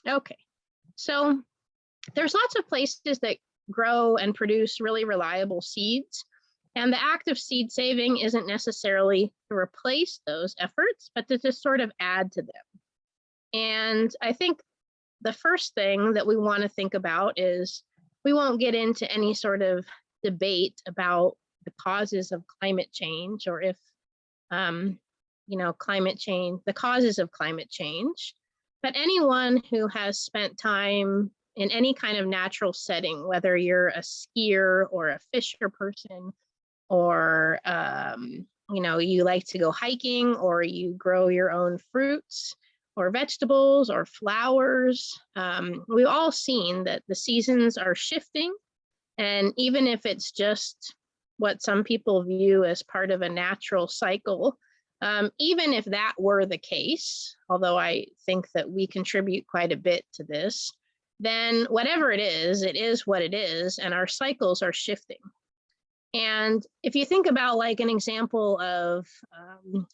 Okay, so there's lots of places that grow and produce really reliable seeds. And the act of seed saving isn't necessarily to replace those efforts, but to just sort of add to them. And I think the first thing that we want to think about is we won't get into any sort of debate about the causes of climate change, or if, climate change, the causes of climate change. But anyone who has spent time in any kind of natural setting, whether you're a skier or a fisher person, or you like to go hiking, or you grow your own fruits or vegetables or flowers, we've all seen that the seasons are shifting. And even if it's just what some people view as part of a natural cycle, even if that were the case, although I think that we contribute quite a bit to this, then whatever it is what it is, and our cycles are shifting. And if you think about like an example of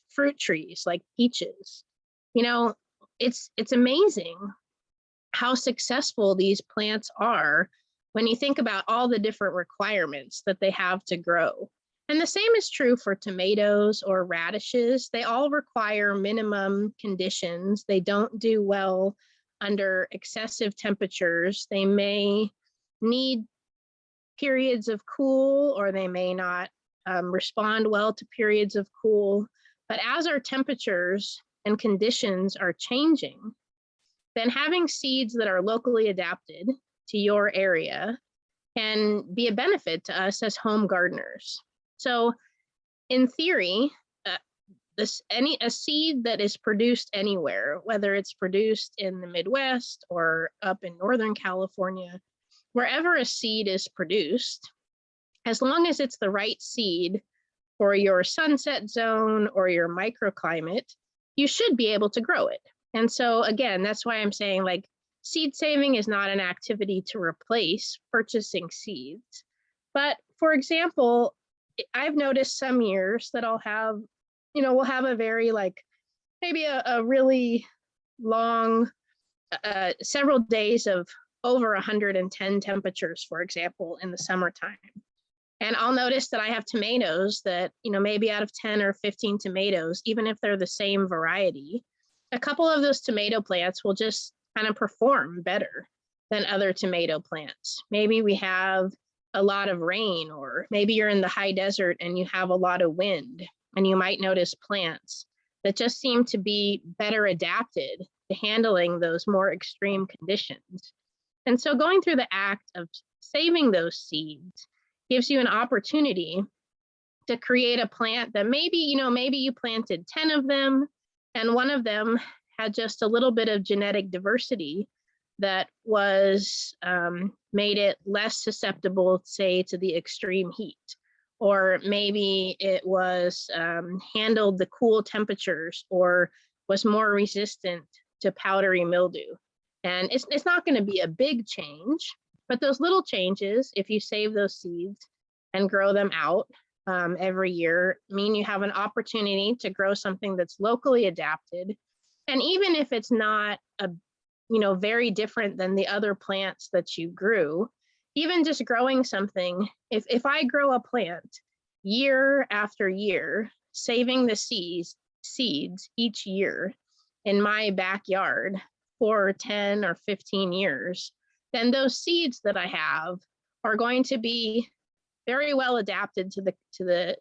fruit trees like peaches, it's amazing how successful these plants are when you think about all the different requirements that they have to grow. And the same is true for tomatoes or radishes. They all require minimum conditions. They don't do well under excessive temperatures. They may need periods of cool, or they may not respond well to periods of cool. But as our temperatures and conditions are changing, then having seeds that are locally adapted to your area can be a benefit to us as home gardeners. So in theory, a seed that is produced anywhere, whether it's produced in the Midwest or up in Northern California, wherever a seed is produced, as long as it's the right seed for your sunset zone or your microclimate, you should be able to grow it. And so again, that's why I'm saying like seed saving is not an activity to replace purchasing seeds. But for example, I've noticed some years that I'll have, we'll have a very maybe a really long, several days of over 110 temperatures, for example, in the summertime. And I'll notice that I have tomatoes that, maybe out of 10 or 15 tomatoes, even if they're the same variety, a couple of those tomato plants will just kind of perform better than other tomato plants. Maybe we have a lot of rain, or maybe you're in the high desert and you have a lot of wind, and you might notice plants that just seem to be better adapted to handling those more extreme conditions. And so going through the act of saving those seeds gives you an opportunity to create a plant that maybe you planted 10 of them, and one of them had just a little bit of genetic diversity that was made it less susceptible, say, to the extreme heat. Or maybe it was handled the cool temperatures, or was more resistant to powdery mildew. And it's not going to be a big change, but those little changes, if you save those seeds and grow them out every year, mean you have an opportunity to grow something that's locally adapted. And even if it's not very different than the other plants that you grew, even just growing something, if I grow a plant year after year, saving the seeds each year in my backyard for 10 or 15 years, then those seeds that I have are going to be very well adapted to the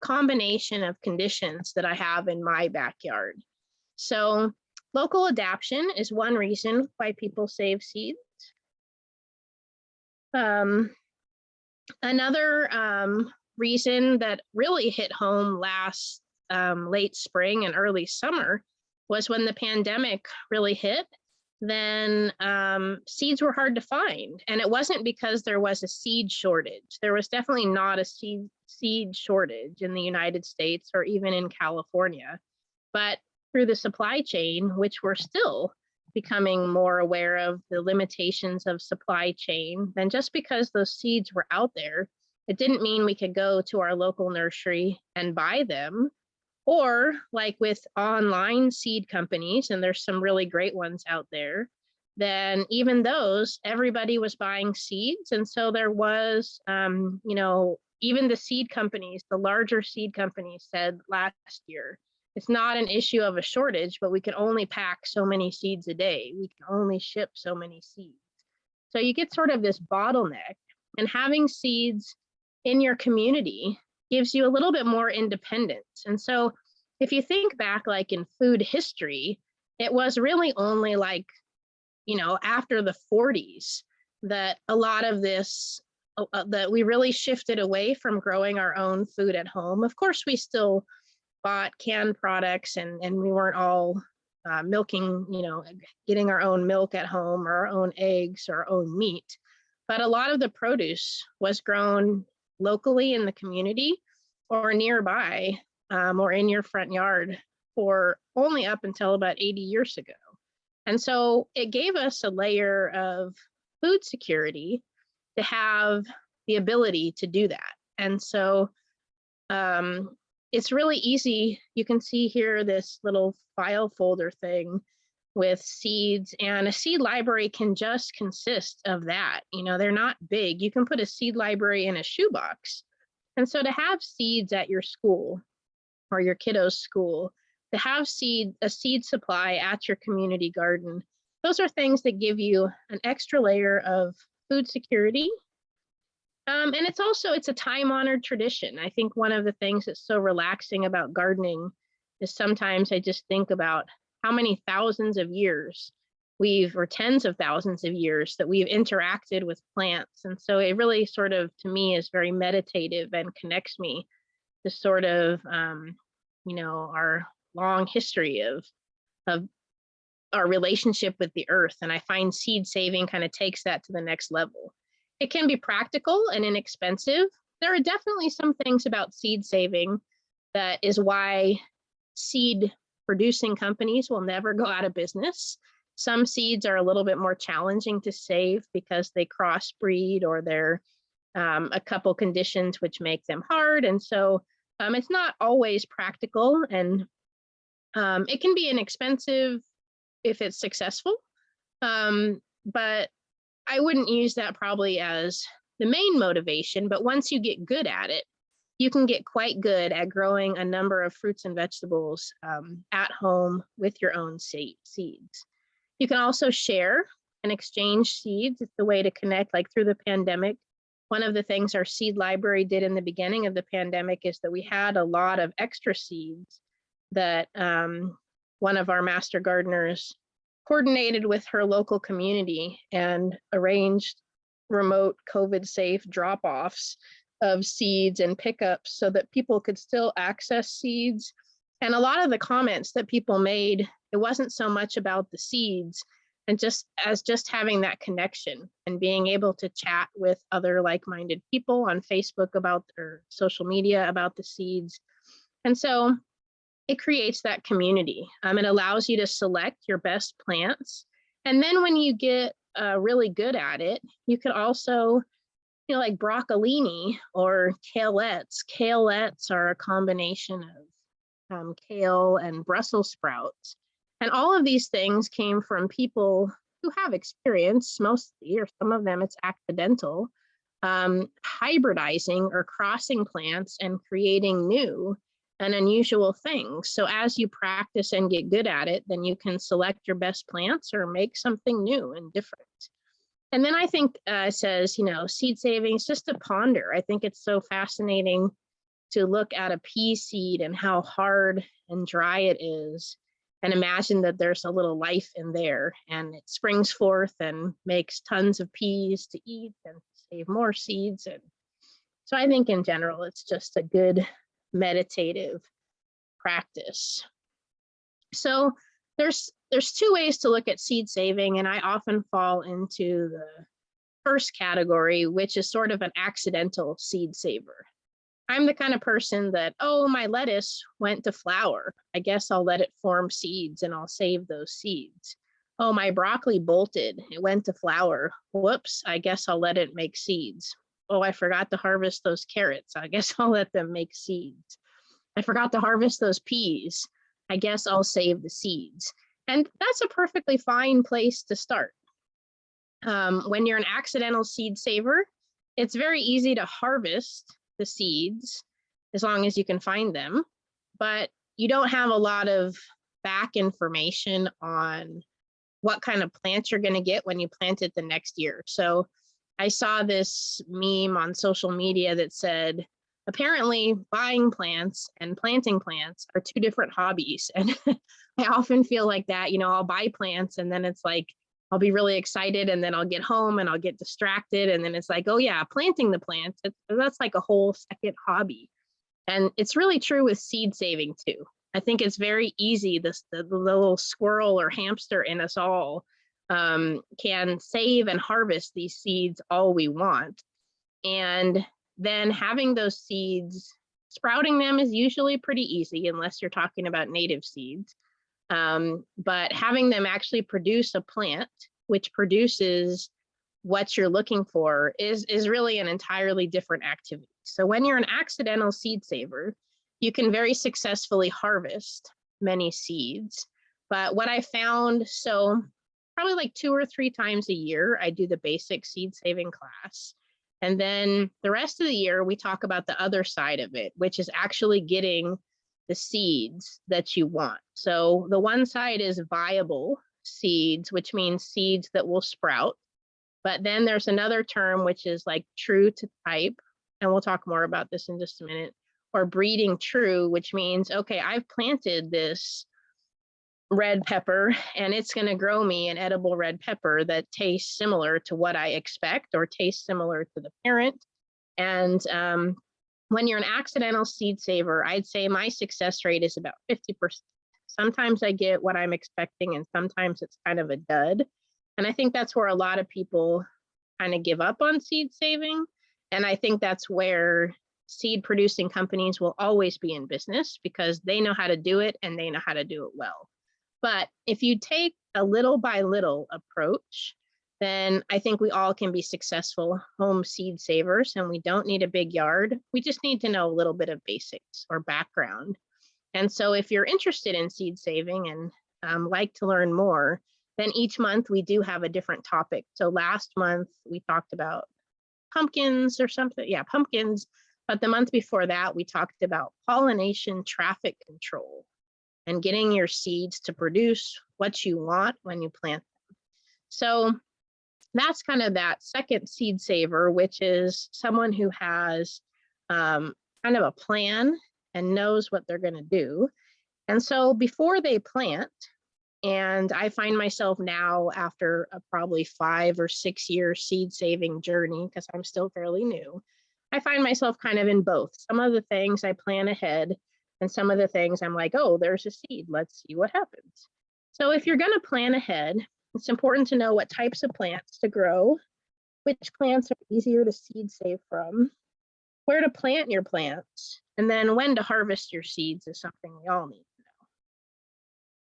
combination of conditions that I have in my backyard. So local adaptation is one reason why people save seeds. Another reason that really hit home last late spring and early summer was when the pandemic really hit. Then seeds were hard to find. And it wasn't because there was a seed shortage. There was definitely not a seed shortage in the United States or even in California. But through the supply chain, which we're still becoming more aware of the limitations of supply chain, then just because those seeds were out there, it didn't mean we could go to our local nursery and buy them, Or like with online seed companies, and there's some really great ones out there, then even those, everybody was buying seeds. And so there was, even the seed companies, the larger seed companies said last year, it's not an issue of a shortage, but we can only pack so many seeds a day. We can only ship so many seeds. So you get sort of this bottleneck, and having seeds in your community gives you a little bit more independence. And so if you think back, like in food history, it was really only like, after the 40s that a lot of this, that we really shifted away from growing our own food at home. Of course, we still bought canned products, and we weren't all milking, getting our own milk at home, or our own eggs, or our own meat. But a lot of the produce was grown locally in the community or nearby, or in your front yard, for only up until about 80 years ago. And so it gave us a layer of food security to have the ability to do that. And so it's really easy. You can see here this little file folder thing with seeds, and a seed library can just consist of that. They're not big. You can put a seed library in a shoebox. And so to have seeds at your school or your kiddo's school, to have a seed supply at your community garden, those are things that give you an extra layer of food security. And it's a time-honored tradition. I think one of the things that's so relaxing about gardening is sometimes I just think about how many thousands of years or tens of thousands of years that we've interacted with plants. And so it really sort of, to me, is very meditative and connects me to sort of, our long history of our relationship with the earth. And I find seed saving kind of takes that to the next level. It can be practical and inexpensive. There are definitely some things about seed saving that is why seed producing companies will never go out of business. Some seeds are a little bit more challenging to save because they crossbreed, or they're a couple conditions which make them hard. And so it's not always practical, and it can be inexpensive if it's successful. But I wouldn't use that probably as the main motivation. But once you get good at it, you can get quite good at growing a number of fruits and vegetables at home with your own seeds. You can also share and exchange seeds. It's the way to connect, like through the pandemic. One of the things our seed library did in the beginning of the pandemic is that we had a lot of extra seeds that one of our master gardeners coordinated with her local community and arranged remote COVID-safe drop-offs of seeds and pickups so that people could still access seeds. And a lot of the comments that people made, it wasn't so much about the seeds, and just having that connection and being able to chat with other like-minded people on Facebook or social media about the seeds. And so it creates that community. It allows you to select your best plants. And then when you get really good at it, you could also, like broccolini or kaleettes. Kaleettes are a combination of kale and Brussels sprouts. And all of these things came from people who have experience, mostly, or some of them it's accidental, hybridizing or crossing plants and creating new and unusual things. So as you practice and get good at it, then you can select your best plants or make something new and different. And then I think it says, seed savings, just to ponder. I think it's so fascinating to look at a pea seed and how hard and dry it is, and imagine that there's a little life in there, and it springs forth and makes tons of peas to eat and save more seeds. And so I think in general, it's just a good meditative practice. So there's two ways to look at seed saving, and I often fall into the first category, which is sort of an accidental seed saver. I'm the kind of person that, my lettuce went to flower. I guess I'll let it form seeds and I'll save those seeds. Oh, my broccoli bolted. It went to flower. Whoops, I guess I'll let it make seeds. Oh, I forgot to harvest those carrots. I guess I'll let them make seeds. I forgot to harvest those peas. I guess I'll save the seeds. And that's a perfectly fine place to start. When you're an accidental seed saver, it's very easy to harvest the seeds as long as you can find them, but you don't have a lot of back information on what kind of plants you're going to get when you plant it the next year. So I saw this meme on social media that said, apparently buying plants and planting plants are two different hobbies. And I often feel like that, you know, I'll buy plants and then it's like, I'll be really excited and then I'll get home and I'll get distracted. And then it's like, oh yeah, planting the plants, that's like a whole second hobby. And it's really true with seed saving too. I think it's very easy, the little squirrel or hamster in us all can save and harvest these seeds all we want. And then having those seeds, sprouting them is usually pretty easy unless you're talking about native seeds. But having them actually produce a plant which produces what you're looking for is really an entirely different activity. So when you're an accidental seed saver, you can very successfully harvest many seeds. But what I found, so probably like 2 or 3 times a year, I do the basic seed saving class. And then the rest of the year, we talk about the other side of it, which is actually getting the seeds that you want. So the one side is viable seeds, which means seeds that will sprout. But then there's another term, which is like true to type. And we'll talk more about this in just a minute, or breeding true, which means, okay, I've planted this red pepper and it's going to grow me an edible red pepper that tastes similar to what I expect or tastes similar to the parent. And when you're an accidental seed saver, I'd say my success rate is about 50%. Sometimes I get what I'm expecting and sometimes it's kind of a dud. And I think that's where a lot of people kind of give up on seed saving. And I think that's where seed producing companies will always be in business because they know how to do it and they know how to do it well. But if you take a little by little approach, then I think we all can be successful home seed savers, and we don't need a big yard. We just need to know a little bit of basics or background. And so if you're interested in seed saving and like to learn more, then each month we do have a different topic. So last month we talked about pumpkins or something. Yeah, pumpkins. But the month before that, we talked about pollination traffic control and getting your seeds to produce what you want when you plant them. So that's kind of that second seed saver, which is someone who has kind of a plan and knows what they're going to do. And so before they plant, and I find myself now after a probably 5 or 6 year seed saving journey, because I'm still fairly new, I find myself kind of in both. Some of the things I plan ahead, and some of the things I'm like, oh, there's a seed, let's see what happens. So if you're going to plan ahead, it's important to know what types of plants to grow, which plants are easier to seed save from, where to plant your plants, and then when to harvest your seeds is something we all need to know.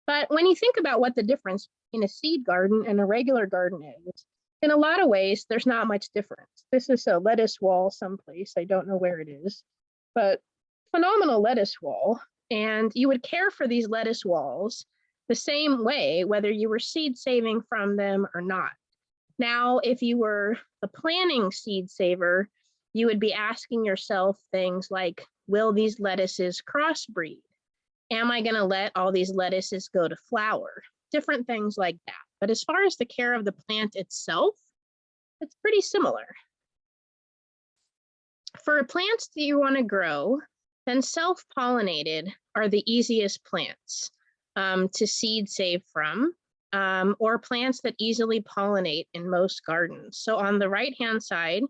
But when you think about what the difference in a seed garden and a regular garden is, in a lot of ways, there's not much difference. This is a lettuce wall someplace. I don't know where it is, but phenomenal lettuce wall. And you would care for these lettuce walls the same way, whether you were seed saving from them or not. Now, if you were a planning seed saver, you would be asking yourself things like, will these lettuces crossbreed? Am I going to let all these lettuces go to flower? Different things like that. But as far as the care of the plant itself, it's pretty similar. For plants that you want to grow, then self-pollinated are the easiest plants to seed save from, or plants that easily pollinate in most gardens. So on the right-hand side,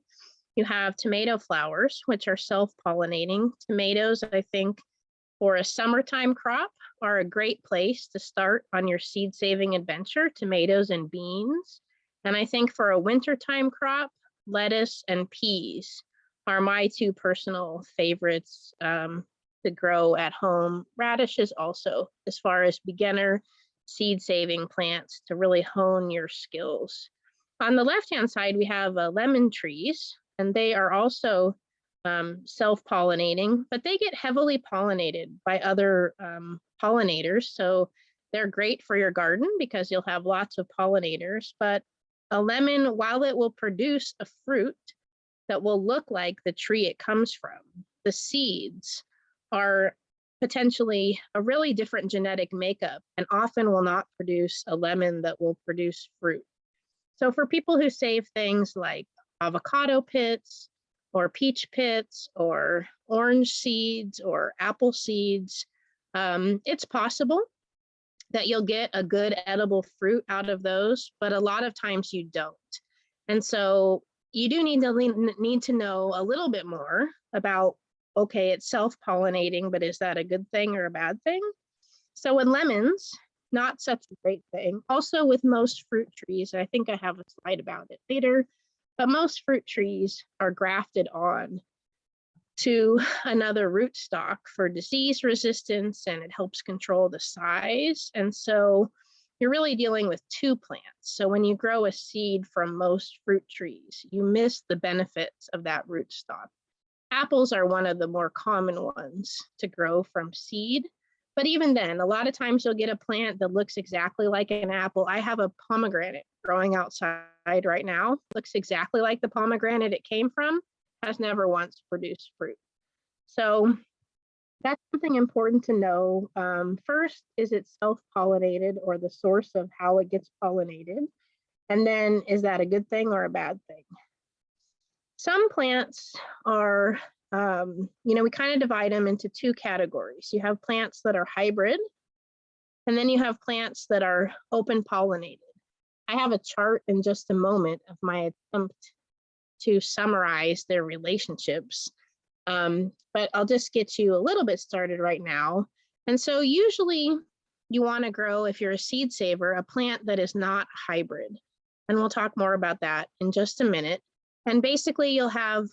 you have tomato flowers, which are self-pollinating. Tomatoes, I think, for a summertime crop are a great place to start on your seed saving adventure, tomatoes and beans. And I think for a wintertime crop, lettuce and peas are my 2 personal favorites to grow at home. Radishes also, as far as beginner seed saving plants to really hone your skills. On the left-hand side, we have lemon trees, and they are also self-pollinating, but they get heavily pollinated by other pollinators. So they're great for your garden because you'll have lots of pollinators. But a lemon, while it will produce a fruit that will look like the tree it comes from, the seeds are potentially a really different genetic makeup and often will not produce a lemon that will produce fruit. So for people who save things like avocado pits or peach pits or orange seeds or apple seeds, it's possible that you'll get a good edible fruit out of those, but a lot of times you don't. And so you do need to know a little bit more about, okay, it's self-pollinating, but is that a good thing or a bad thing? So with lemons, not such a great thing. Also with most fruit trees, I think I have a slide about it later, but most fruit trees are grafted on to another rootstock for disease resistance, and it helps control the size. And so you're really dealing with two plants. So when you grow a seed from most fruit trees, you miss the benefits of that rootstock. Apples are one of the more common ones to grow from seed. But even then, a lot of times you'll get a plant that looks exactly like an apple. I have a pomegranate growing outside right now, looks exactly like the pomegranate it came from, has never once produced fruit. So that's something important to know. First, is it self-pollinated or the source of how it gets pollinated? And then is that a good thing or a bad thing? Some plants are, we kind of divide them into two categories. You have plants that are hybrid, and then you have plants that are open pollinated. I have a chart in just a moment of my attempt to summarize their relationships. But I'll just get you a little bit started right now. And so usually you want to grow, if you're a seed saver, a plant that is not hybrid. And we'll talk more about that in just a minute. And basically you'll have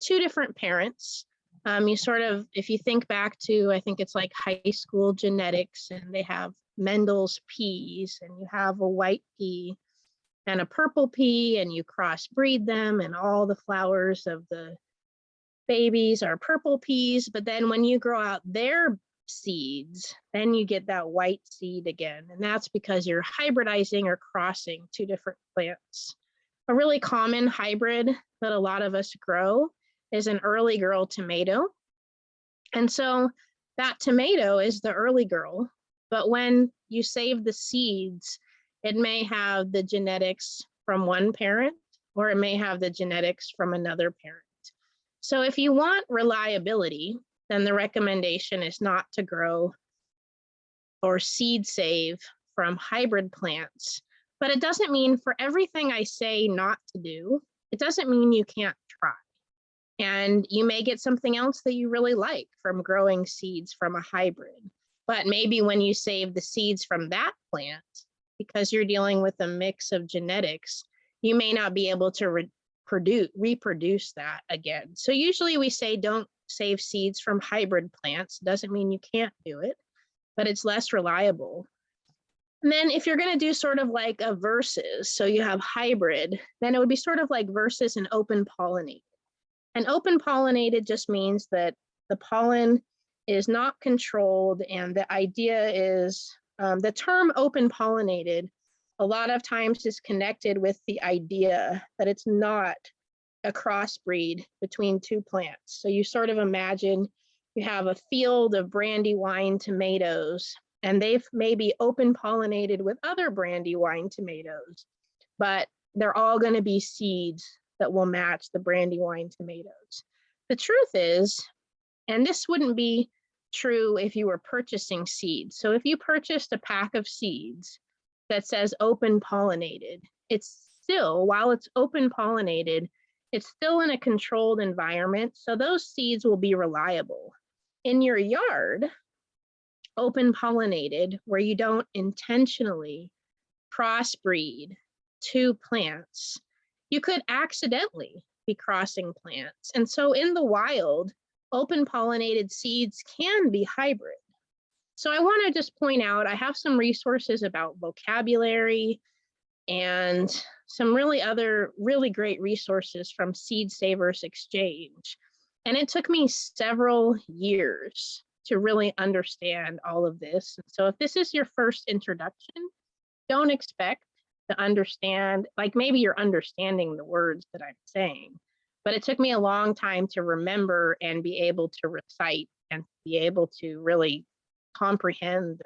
two different parents. You sort of, if you think back to, I think it's like high school genetics, and they have Mendel's peas, and you have a white pea and a purple pea, and you crossbreed them, and all the flowers of the babies are purple peas. But then when you grow out their seeds, then you get that white seed again. And that's because you're hybridizing or crossing two different plants. A really common hybrid that a lot of us grow is an early girl tomato. And so that tomato is the early girl, but when you save the seeds, it may have the genetics from one parent, or it may have the genetics from another parent. So if you want reliability, then the recommendation is not to grow or seed save from hybrid plants. But it doesn't mean for everything I say not to do, it doesn't mean you can't try. And you may get something else that you really like from growing seeds from a hybrid. But maybe when you save the seeds from that plant, because you're dealing with a mix of genetics, you may not be able to reproduce that again. So usually we say don't save seeds from hybrid plants. Doesn't mean you can't do it, but it's less reliable. And then if you're going to do sort of like a versus, so you have hybrid, then it would be sort of like versus an open pollinated. And open pollinated just means that the pollen is not controlled, and the idea is the term open pollinated a lot of times is connected with the idea that it's not a crossbreed between two plants. So you sort of imagine you have a field of brandywine tomatoes, and they've maybe open pollinated with other brandywine tomatoes, but they're all going to be seeds that will match the brandywine tomatoes. The truth is, and this wouldn't be true if you were purchasing seeds. So if you purchased a pack of seeds that says open pollinated, it's still, while it's open pollinated, it's still in a controlled environment. So those seeds will be reliable. In your yard, open pollinated, where you don't intentionally crossbreed two plants, you could accidentally be crossing plants. And so in the wild, open pollinated seeds can be hybrid. So I want to just point out, I have some resources about vocabulary and some really other really great resources from Seed Savers Exchange. And it took me several years to really understand all of this. So if this is your first introduction, don't expect to understand, like maybe you're understanding the words that I'm saying, but it took me a long time to remember and be able to recite and be able to really comprehend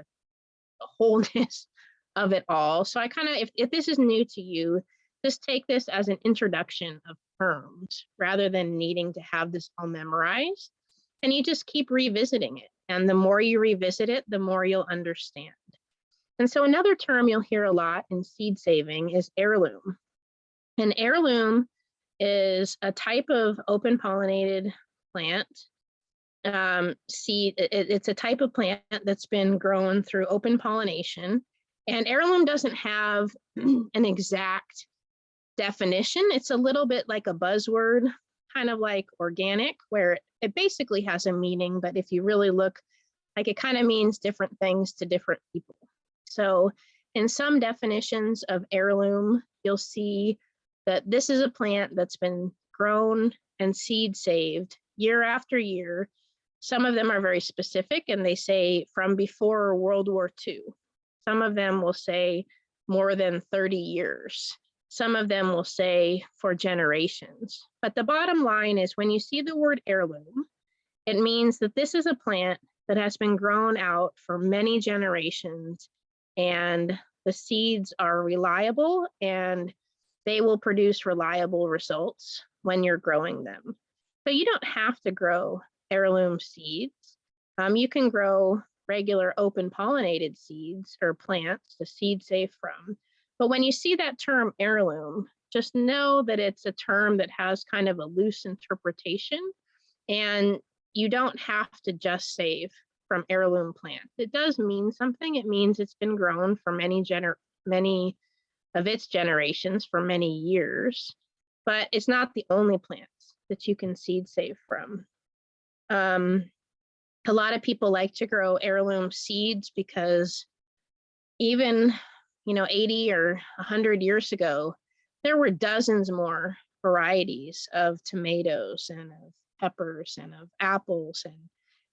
the wholeness of it all. So I kind of, if this is new to you, just take this as an introduction of terms rather than needing to have this all memorized. And you just keep revisiting it. And the more you revisit it, the more you'll understand. And so another term you'll hear a lot in seed saving is heirloom. An heirloom is a type of open pollinated plant. It's a type of plant that's been grown through open pollination. And heirloom doesn't have an exact definition. It's a little bit like a buzzword, kind of like organic, where it basically has a meaning, but if you really look, like it kind of means different things to different people. So in some definitions of heirloom, you'll see that this is a plant that's been grown and seed saved year after year. Some of them are very specific and they say from before World War II. Some of them will say more than 30 years. Some of them will say for generations. But the bottom line is when you see the word heirloom, it means that this is a plant that has been grown out for many generations, and the seeds are reliable and they will produce reliable results when you're growing them. So you don't have to grow heirloom seeds. You can grow regular open pollinated seeds or plants to seed save from. But when you see that term heirloom, just know that it's a term that has kind of a loose interpretation, and you don't have to just save from heirloom plants. It does mean something. It means it's been grown for many of its generations for many years, but it's not the only plants that you can seed save from. A lot of people like to grow heirloom seeds because even 80 or 100 years ago, there were dozens more varieties of tomatoes and of peppers and of apples,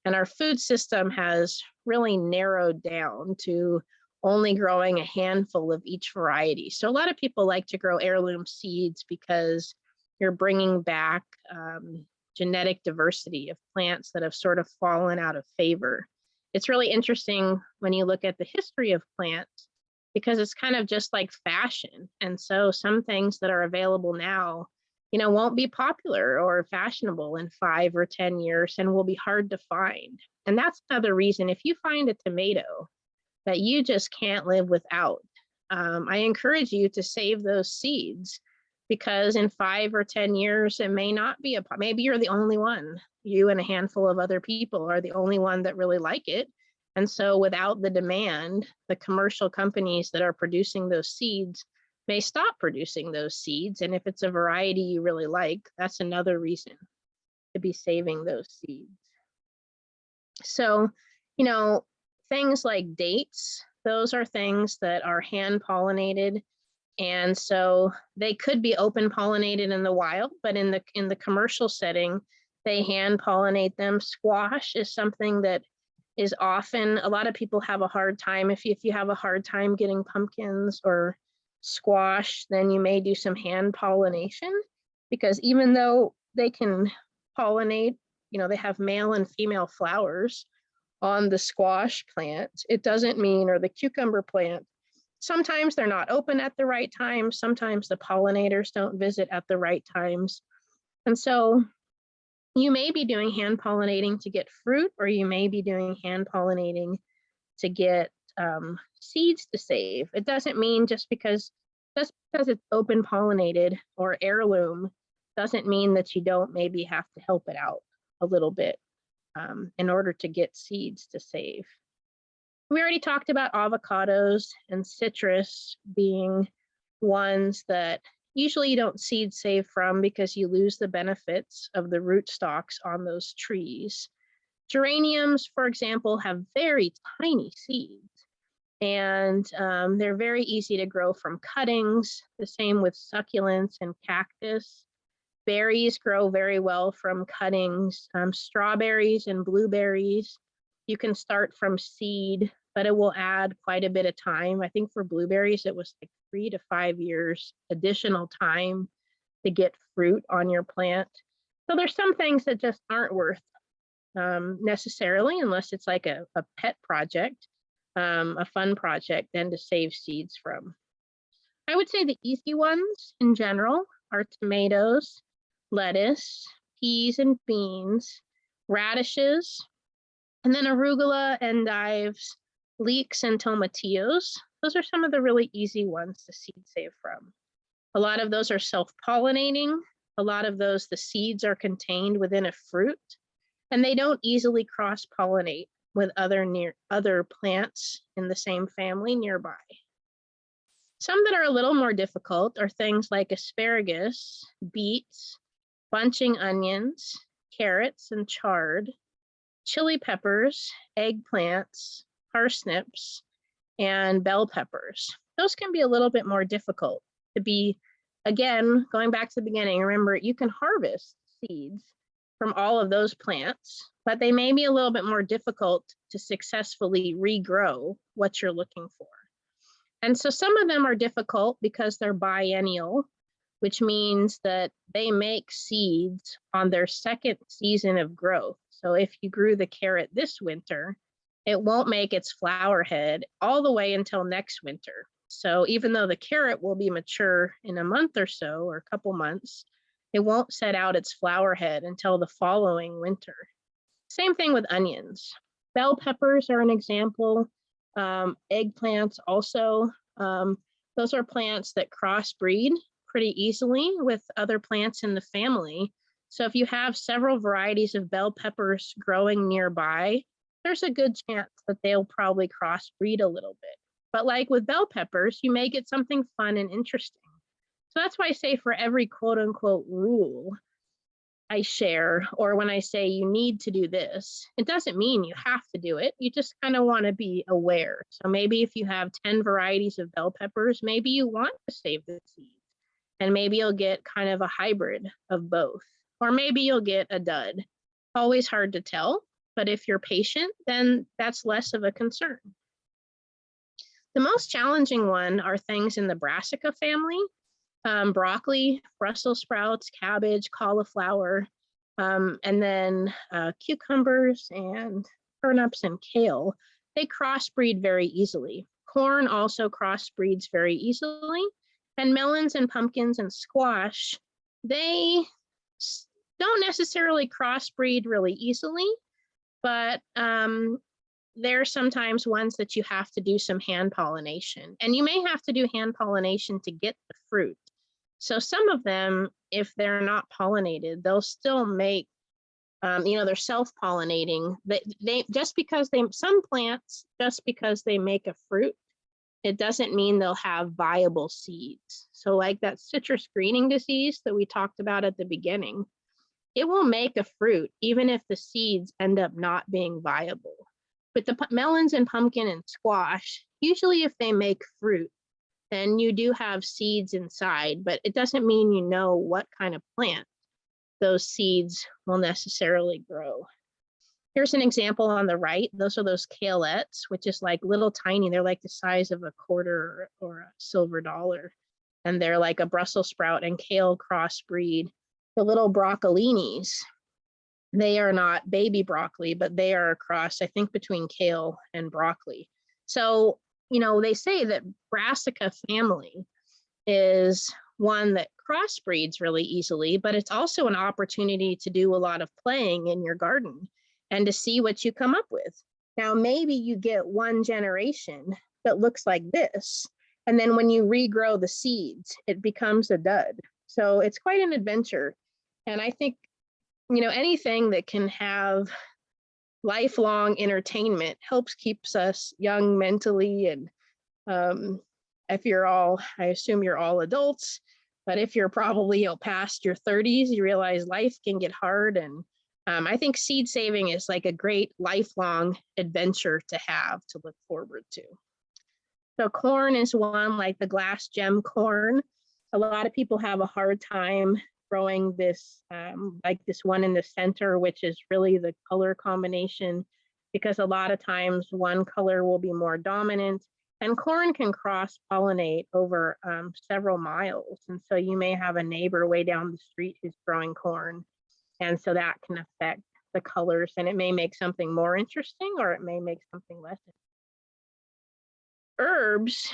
and our food system has really narrowed down to only growing a handful of each variety. So a lot of people like to grow heirloom seeds because you're bringing back genetic diversity of plants that have sort of fallen out of favor. It's really interesting when you look at the history of plants, because it's kind of just like fashion. And so some things that are available now, won't be popular or fashionable in 5 or 10 years and will be hard to find. And that's another reason, if you find a tomato that you just can't live without, I encourage you to save those seeds, because in 5 or 10 years, it may not be maybe you're the only one. You and a handful of other people are the only one that really like it. And so without the demand, the commercial companies that are producing those seeds may stop producing those seeds. And if it's a variety you really like, that's another reason to be saving those seeds. So, things like dates, those are things that are hand pollinated. And so they could be open pollinated in the wild, but in the commercial setting, they hand pollinate them. Squash is something that is often, a lot of people have a hard time. If you have a hard time getting pumpkins or squash, then you may do some hand pollination, because even though they can pollinate, they have male and female flowers on the squash plant, it doesn't mean, or the cucumber plant, sometimes they're not open at the right time. Sometimes the pollinators don't visit at the right times. And so you may be doing hand pollinating to get fruit, or you may be doing hand pollinating to get seeds to save. It doesn't mean just because it's open pollinated or heirloom doesn't mean that you don't maybe have to help it out a little bit in order to get seeds to save. We already talked about avocados and citrus being ones that usually you don't seed save from because you lose the benefits of the rootstocks on those trees. Geraniums, for example, have very tiny seeds, and they're very easy to grow from cuttings. The same with succulents and cactus. Berries grow very well from cuttings. Strawberries and blueberries, you can start from seed, but it will add quite a bit of time. I think for blueberries, it was like 3 to 5 years additional time to get fruit on your plant. So there's some things that just aren't worth necessarily, unless it's like a pet project, a fun project, then to save seeds from. I would say the easy ones in general are tomatoes, lettuce, peas and beans, radishes, and then arugula, endives, leeks, and tomatillos. Those are some of the really easy ones to seed save from. A lot of those are self-pollinating. A lot of those, the seeds are contained within a fruit, and they don't easily cross-pollinate with other plants in the same family nearby. Some that are a little more difficult are things like asparagus, beets, bunching onions, carrots and chard, chili peppers, eggplants, parsnips, and bell peppers. Those can be a little bit more difficult to be, again, going back to the beginning, remember you can harvest seeds from all of those plants, but they may be a little bit more difficult to successfully regrow what you're looking for. And so some of them are difficult because they're biennial, which means that they make seeds on their second season of growth. So if you grew the carrot this winter, it won't make its flower head all the way until next winter. So even though the carrot will be mature in a month or so, or a couple months, it won't set out its flower head until the following winter. Same thing with onions. Bell peppers are an example. Eggplants also, those are plants that crossbreed pretty easily with other plants in the family. So if you have several varieties of bell peppers growing nearby, there's a good chance that they'll probably crossbreed a little bit. But like with bell peppers, you may get something fun and interesting. So that's why I say for every quote unquote rule I share, or when I say you need to do this, it doesn't mean you have to do it. You just kind of want to be aware. So maybe if you have 10 varieties of bell peppers, maybe you want to save the seeds, and maybe you'll get kind of a hybrid of both, or maybe you'll get a dud. Always hard to tell, but if you're patient, then that's less of a concern. The most challenging one are things in the brassica family. Broccoli, Brussels sprouts, cabbage, cauliflower, and then cucumbers and turnips and kale. They crossbreed very easily. Corn also crossbreeds very easily. And melons and pumpkins and squash, they don't necessarily crossbreed really easily, but there are sometimes ones that you have to do some hand pollination. And you may have to do hand pollination to get the fruit. So some of them, if they're not pollinated, they'll still make, they're self-pollinating. Some plants, just because they make a fruit, it doesn't mean they'll have viable seeds. So like that citrus greening disease that we talked about at the beginning, it will make a fruit even if the seeds end up not being viable. But the melons and pumpkin and squash, usually if they make fruit, then you do have seeds inside, but it doesn't mean you know what kind of plant those seeds will necessarily grow. Here's an example on the right. Those are those kaleettes, which is like little tiny, they're like the size of a quarter or a silver dollar. And they're like a Brussels sprout and kale crossbreed. The little broccolinis, they are not baby broccoli, but they are a cross, I think, between kale and broccoli. So, they say that brassica family is one that crossbreeds really easily, but it's also an opportunity to do a lot of playing in your garden and to see what you come up with. Now, maybe you get one generation that looks like this, and then when you regrow the seeds, it becomes a dud. So it's quite an adventure. And I think, anything that can have lifelong entertainment helps keeps us young mentally. And if I assume you're all adults, but if you're probably past your 30s, you realize life can get hard. And I think seed saving is like a great lifelong adventure to have to look forward to. So corn is one, like the glass gem corn. A lot of people have a hard time growing this, like this one in the center, which is really the color combination, because a lot of times one color will be more dominant. And corn can cross-pollinate over several miles. And so you may have a neighbor way down the street who's growing corn. And so that can affect the colors, and it may make something more interesting or it may make something less interesting. Herbs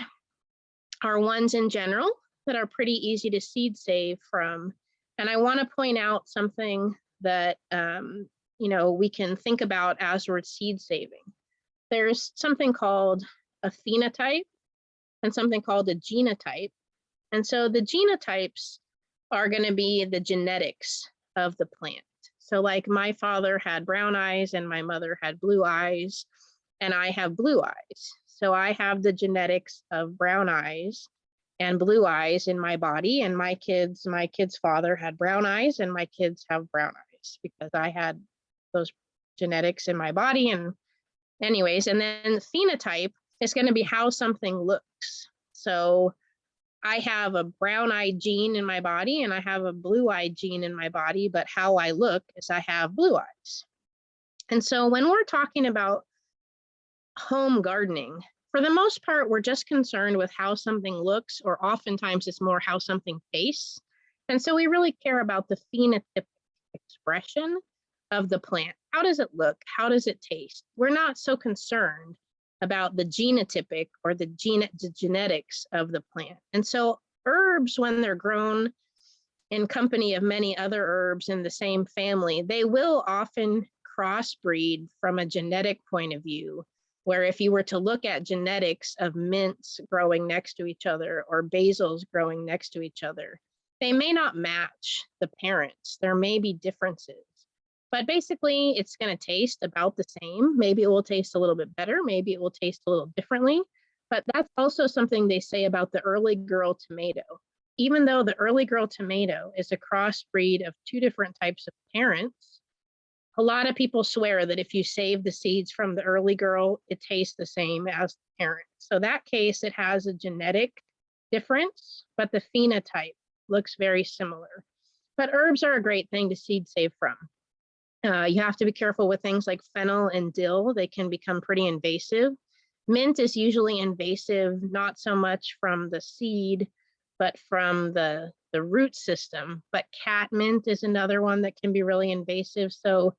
are ones in general that are pretty easy to seed save from. And I want to point out something that we can think about as we're seed saving. There's something called a phenotype and something called a genotype. And so the genotypes are going to be the genetics of the plant. So like my father had brown eyes and my mother had blue eyes, and I have blue eyes. So I have the genetics of brown eyes and blue eyes in my body, and my kid's father had brown eyes and my kids have brown eyes because I had those genetics in my body. And anyways, and then the phenotype is going to be how something looks. So I have a brown-eyed gene in my body and I have a blue-eyed gene in my body, but how I look is I have blue eyes. And so when we're talking about home gardening, for the most part, we're just concerned with how something looks, or oftentimes it's more how something tastes. And so we really care about the phenotypic expression of the plant. How does it look? How does it taste? We're not so concerned about the genotypic or the genetics of the plant. And so herbs, when they're grown in company of many other herbs in the same family, they will often crossbreed from a genetic point of view, where if you were to look at genetics of mints growing next to each other or basils growing next to each other, they may not match the parents. There may be differences. But basically, it's going to taste about the same. Maybe it will taste a little bit better. Maybe it will taste a little differently. But that's also something they say about the early girl tomato. Even though the early girl tomato is a crossbreed of two different types of parents, a lot of people swear that if you save the seeds from the early girl, it tastes the same as the parent. So that case, it has a genetic difference, but the phenotype looks very similar. But herbs are a great thing to seed save from. You have to be careful with things like fennel and dill. They can become pretty invasive. Mint is usually invasive, not so much from the seed, but from the root system. But catmint is another one that can be really invasive. So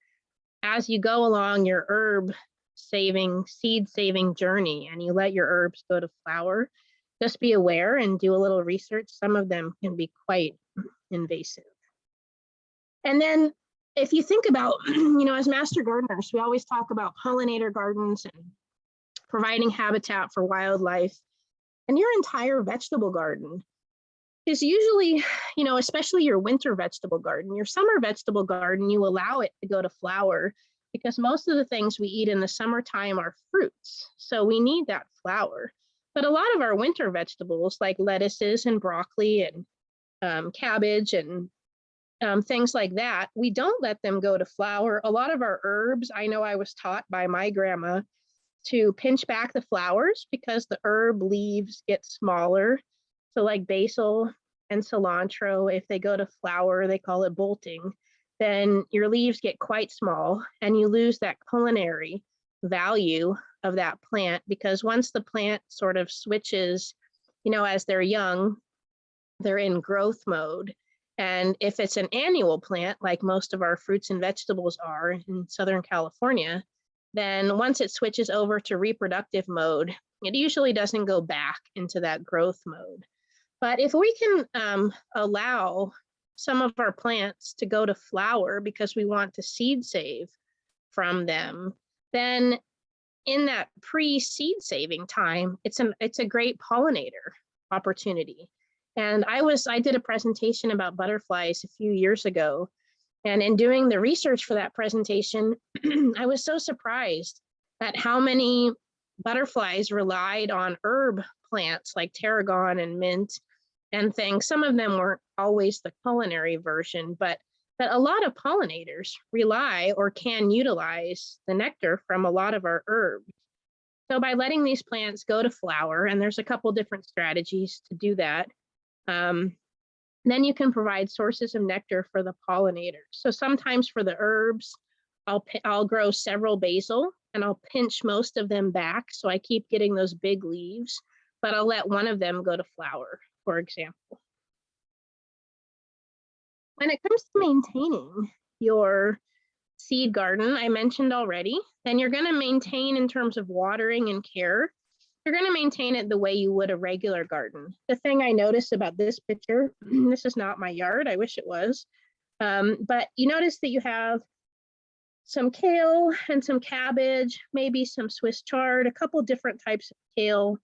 as you go along your herb seed saving journey and you let your herbs go to flower, just be aware and do a little research. Some of them can be quite invasive. And then if you think about, as master gardeners, we always talk about pollinator gardens and providing habitat for wildlife. And your entire vegetable garden is usually, especially your winter vegetable garden, your summer vegetable garden, you allow it to go to flower because most of the things we eat in the summertime are fruits. So we need that flower. But a lot of our winter vegetables like lettuces and broccoli and cabbage and things like that, we don't let them go to flower. A lot of our herbs, I know I was taught by my grandma to pinch back the flowers because the herb leaves get smaller. So like basil and cilantro, if they go to flower, they call it bolting, then your leaves get quite small and you lose that culinary value of that plant, because once the plant sort of switches, as they're young, they're in growth mode. And if it's an annual plant, like most of our fruits and vegetables are in Southern California, then once it switches over to reproductive mode, it usually doesn't go back into that growth mode. But if we can allow some of our plants to go to flower because we want to seed save from them, then in that pre-seed saving time, it's a great pollinator opportunity. And I did a presentation about butterflies a few years ago. And in doing the research for that presentation, I was so surprised at how many butterflies relied on herb plants like tarragon and mint and things. Some of them weren't always the culinary version, but a lot of pollinators rely or can utilize the nectar from a lot of our herbs. So by letting these plants go to flower, and there's a couple different strategies to do that, Then you can provide sources of nectar for the pollinators. So sometimes for the herbs, I'll grow several basil and I'll pinch most of them back so I keep getting those big leaves, but I'll let one of them go to flower, for example. When it comes to maintaining your seed garden, I mentioned already, then you're going to maintain in terms of watering and care. You're going to maintain it the way you would a regular garden. The thing I noticed about this picture, this is not my yard, I wish it was, but you notice that you have some kale and some cabbage, maybe some Swiss chard, a couple different types of kale.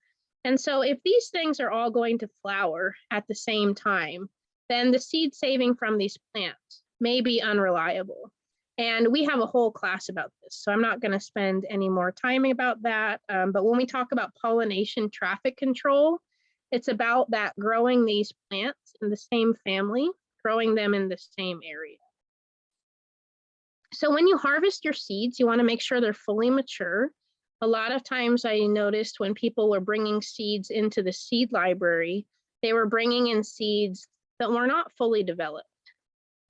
And so if these things are all going to flower at the same time, then the seed saving from these plants may be unreliable. And we have a whole class about this, so I'm not going to spend any more time about that. But when we talk about pollination traffic control, it's about that growing these plants in the same family, growing them in the same area. So when you harvest your seeds, you want to make sure they're fully mature. A lot of times I noticed when people were bringing seeds into the seed library, they were bringing in seeds that were not fully developed.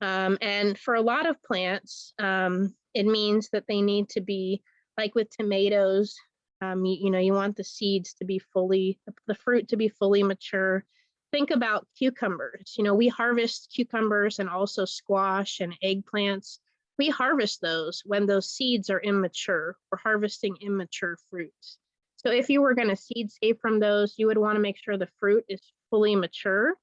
And for a lot of plants, it means that they need to be, like with tomatoes, you want the seeds to be the fruit to be fully mature. Think about cucumbers. We harvest cucumbers and also squash and eggplants. We harvest those when those seeds are immature. We're harvesting immature fruits. So if you were going to seed save from those, you would want to make sure the fruit is fully mature.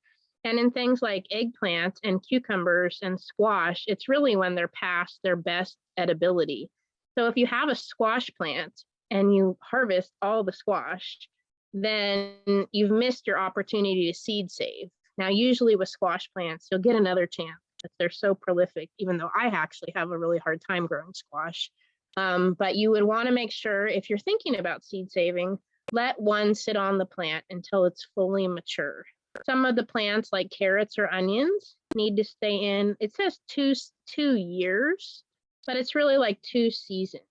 And in things like eggplant and cucumbers and squash, it's really when they're past their best edibility. So if you have a squash plant and you harvest all the squash, then you've missed your opportunity to seed save. Now, usually with squash plants, you'll get another chance because they're so prolific, even though I actually have a really hard time growing squash. But you would want to make sure, if you're thinking about seed saving, let one sit on the plant until it's fully mature. Some of the plants like carrots or onions need to stay in, it says two years, but it's really like 2 seasons.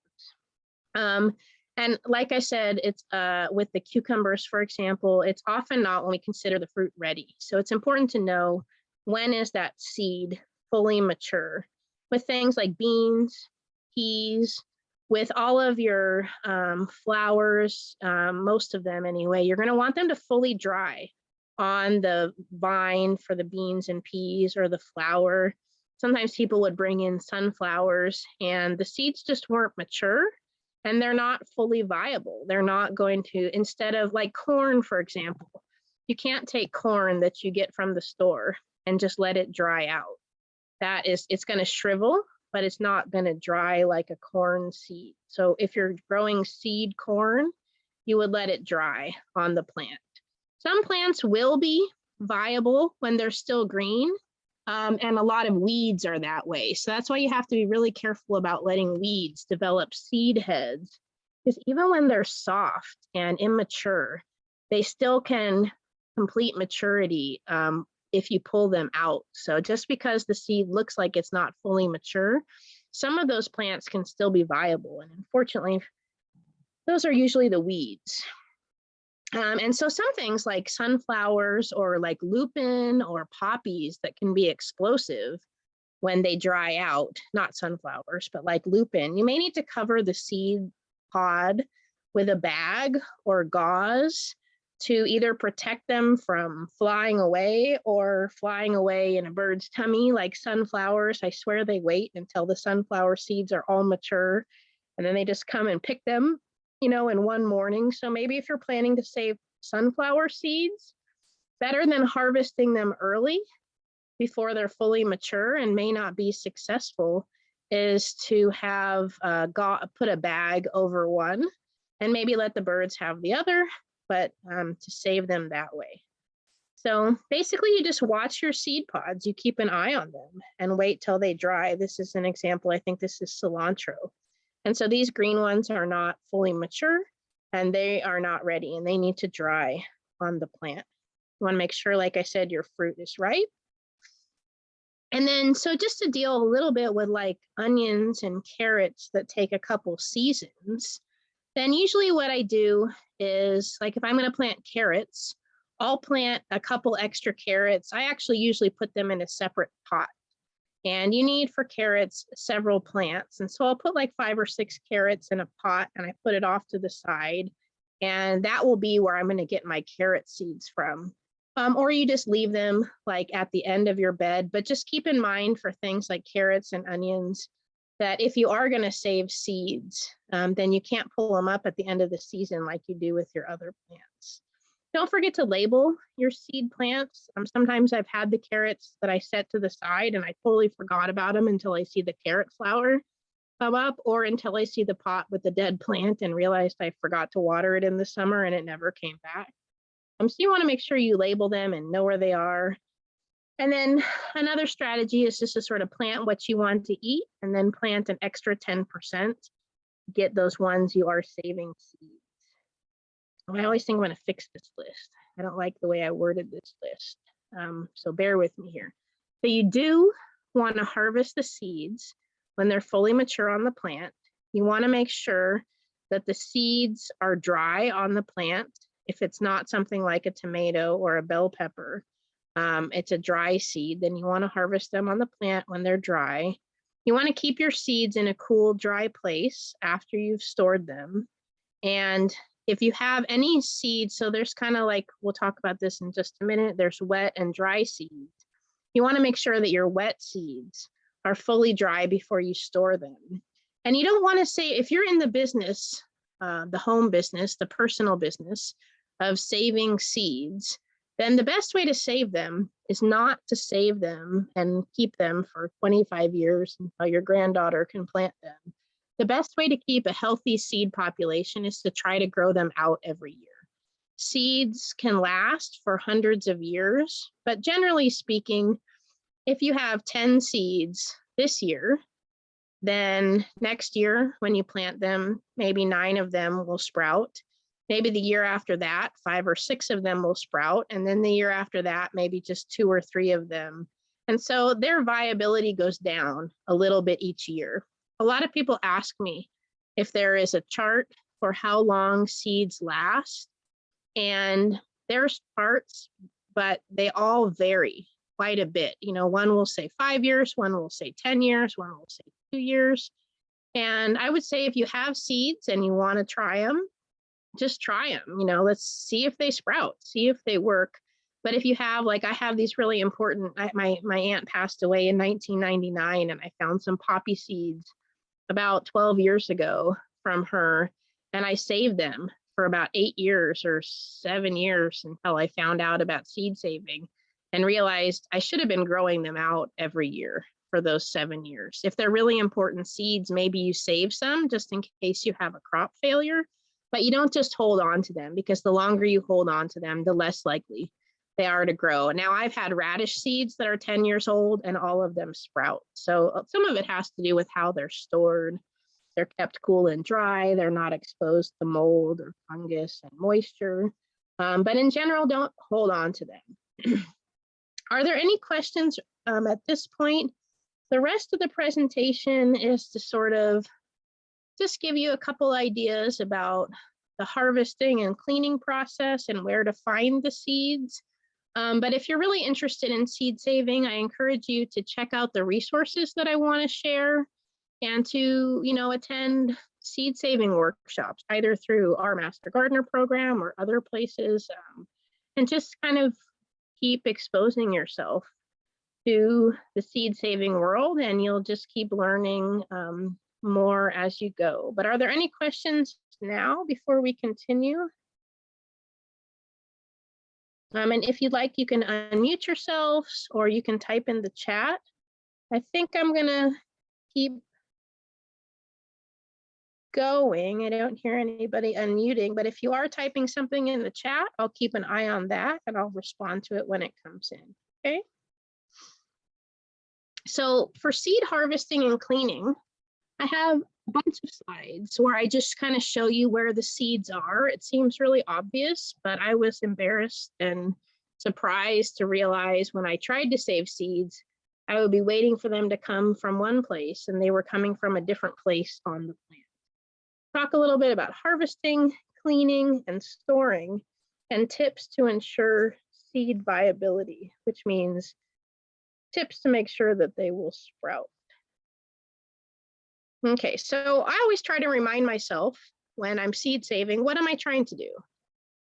And like I said, it's with the cucumbers, for example, it's often not when we consider the fruit ready. So it's important to know when is that seed fully mature. With things like beans, peas, with all of your flowers, most of them anyway, you're going to want them to fully dry on the vine for the beans and peas or the flower. Sometimes people would bring in sunflowers and the seeds just weren't mature and they're not fully viable. They're not going to, instead of like corn, for example, you can't take corn that you get from the store and just let it dry out. It's going to shrivel, but it's not going to dry like a corn seed. So if you're growing seed corn, you would let it dry on the plant. Some plants will be viable when they're still green, and a lot of weeds are that way. So that's why you have to be really careful about letting weeds develop seed heads, because even when they're soft and immature, they still can complete maturity if you pull them out. So just because the seed looks like it's not fully mature, some of those plants can still be viable. And unfortunately, those are usually the weeds. And so some things like sunflowers or like lupin or poppies that can be explosive when they dry out, not sunflowers, but like lupin, you may need to cover the seed pod with a bag or gauze to either protect them from flying away or flying away in a bird's tummy. Like sunflowers, I swear they wait until the sunflower seeds are all mature and then they just come and pick them, in one morning. So maybe if you're planning to save sunflower seeds, better than harvesting them early before they're fully mature and may not be successful is to have put a bag over one and maybe let the birds have the other, but to save them that way. So basically you just watch your seed pods, you keep an eye on them and wait till they dry. This is an example, I think this is cilantro. And so these green ones are not fully mature and they are not ready and they need to dry on the plant. You want to make sure, like I said, your fruit is ripe. And then, so just to deal a little bit with like onions and carrots that take a couple seasons, then usually what I do is, like if I'm going to plant carrots, I'll plant a couple extra carrots. I actually usually put them in a separate pot. And you need for carrots several plants. And so I'll put like 5 or 6 carrots in a pot and I put it off to the side. And that will be where I'm going to get my carrot seeds from. Or you just leave them like at the end of your bed. But just keep in mind for things like carrots and onions that if you are going to save seeds, then you can't pull them up at the end of the season like you do with your other plants. Don't forget to label your seed plants. Sometimes I've had the carrots that I set to the side and I totally forgot about them until I see the carrot flower come up, or until I see the pot with the dead plant and realized I forgot to water it in the summer and it never came back. So you want to make sure you label them and know where they are. And then another strategy is just to sort of plant what you want to eat and then plant an extra 10%, get those ones you are saving seeds. I always think I'm going to fix this list. I don't like the way I worded this list. So bear with me here. So you do want to harvest the seeds when they're fully mature on the plant. You want to make sure that the seeds are dry on the plant. If it's not something like a tomato or a bell pepper, it's a dry seed, then you want to harvest them on the plant when they're dry. You want to keep your seeds in a cool, dry place after you've stored them. And if you have any seeds, so there's kind of like, we'll talk about this in just a minute, there's wet and dry seeds. You want to make sure that your wet seeds are fully dry before you store them. And you don't want to say, if you're in the business, the home business, the personal business of saving seeds, then the best way to save them is not to save them and keep them for 25 years until your granddaughter can plant them. The best way to keep a healthy seed population is to try to grow them out every year. Seeds can last for hundreds of years, but generally speaking, if you have 10 seeds this year, then next year when you plant them, maybe 9 of them will sprout. Maybe the year after that, 5 or 6 of them will sprout. And then the year after that, maybe just 2 or 3 of them. And so their viability goes down a little bit each year. A lot of people ask me if there is a chart for how long seeds last. And there's charts, but they all vary quite a bit. You know, one will say 5 years, one will say 10 years, one will say 2 years. And I would say if you have seeds and you want to try them, just try them. You know, let's see if they sprout, see if they work. But if you have, like I have these really important, my aunt passed away in 1999 and I found some poppy seeds about 12 years ago from her, and I saved them for about 8 years or 7 years until I found out about seed saving and realized I should have been growing them out every year for those 7 years. If they're really important seeds, maybe you save some just in case you have a crop failure, but you don't just hold on to them, because the longer you hold on to them, the less likely they are to grow. Now I've had radish seeds that are 10 years old and all of them sprout. So some of it has to do with how they're stored. They're kept cool and dry. They're not exposed to mold or fungus and moisture. But in general, don't hold on to them. Are there any questions at this point? The rest of the presentation is to sort of just give you a couple ideas about the harvesting and cleaning process and where to find the seeds. But if you're really interested in seed saving, I encourage you to check out the resources that I want to share and to, you know, attend seed saving workshops, either through our Master Gardener program or other places, and just kind of keep exposing yourself to the seed saving world, and you'll just keep learning more as you go. But are there any questions now before we continue? And if you'd like, you can unmute yourselves or you can type in the chat. I think I'm gonna keep going. I don't hear anybody unmuting, but if you are typing something in the chat, I'll keep an eye on that and I'll respond to it when it comes in, okay? So for seed harvesting and cleaning, I have a bunch of slides where I just kind of show you where the seeds are. It seems really obvious, but I was embarrassed and surprised to realize when I tried to save seeds, I would be waiting for them to come from one place and they were coming from a different place on the plant. Talk a little bit about harvesting, cleaning, and storing. and tips to ensure seed viability, which means tips to make sure that they will sprout. Okay, so I always try to remind myself when I'm seed saving, what am I trying to do?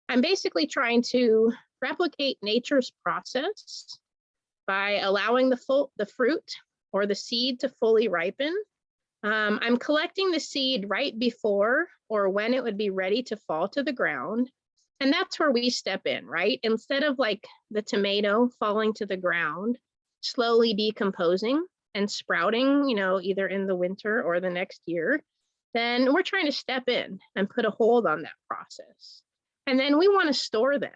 I'm basically trying to replicate nature's process by allowing the fruit or the seed to fully ripen. I'm collecting the seed right before or when it would be ready to fall to the ground. And that's where we step in, right? Instead of like the tomato falling to the ground, slowly decomposing and sprouting, you know, either in the winter or the next year, then we're trying to step in and put a hold on that process. And then we want to store them.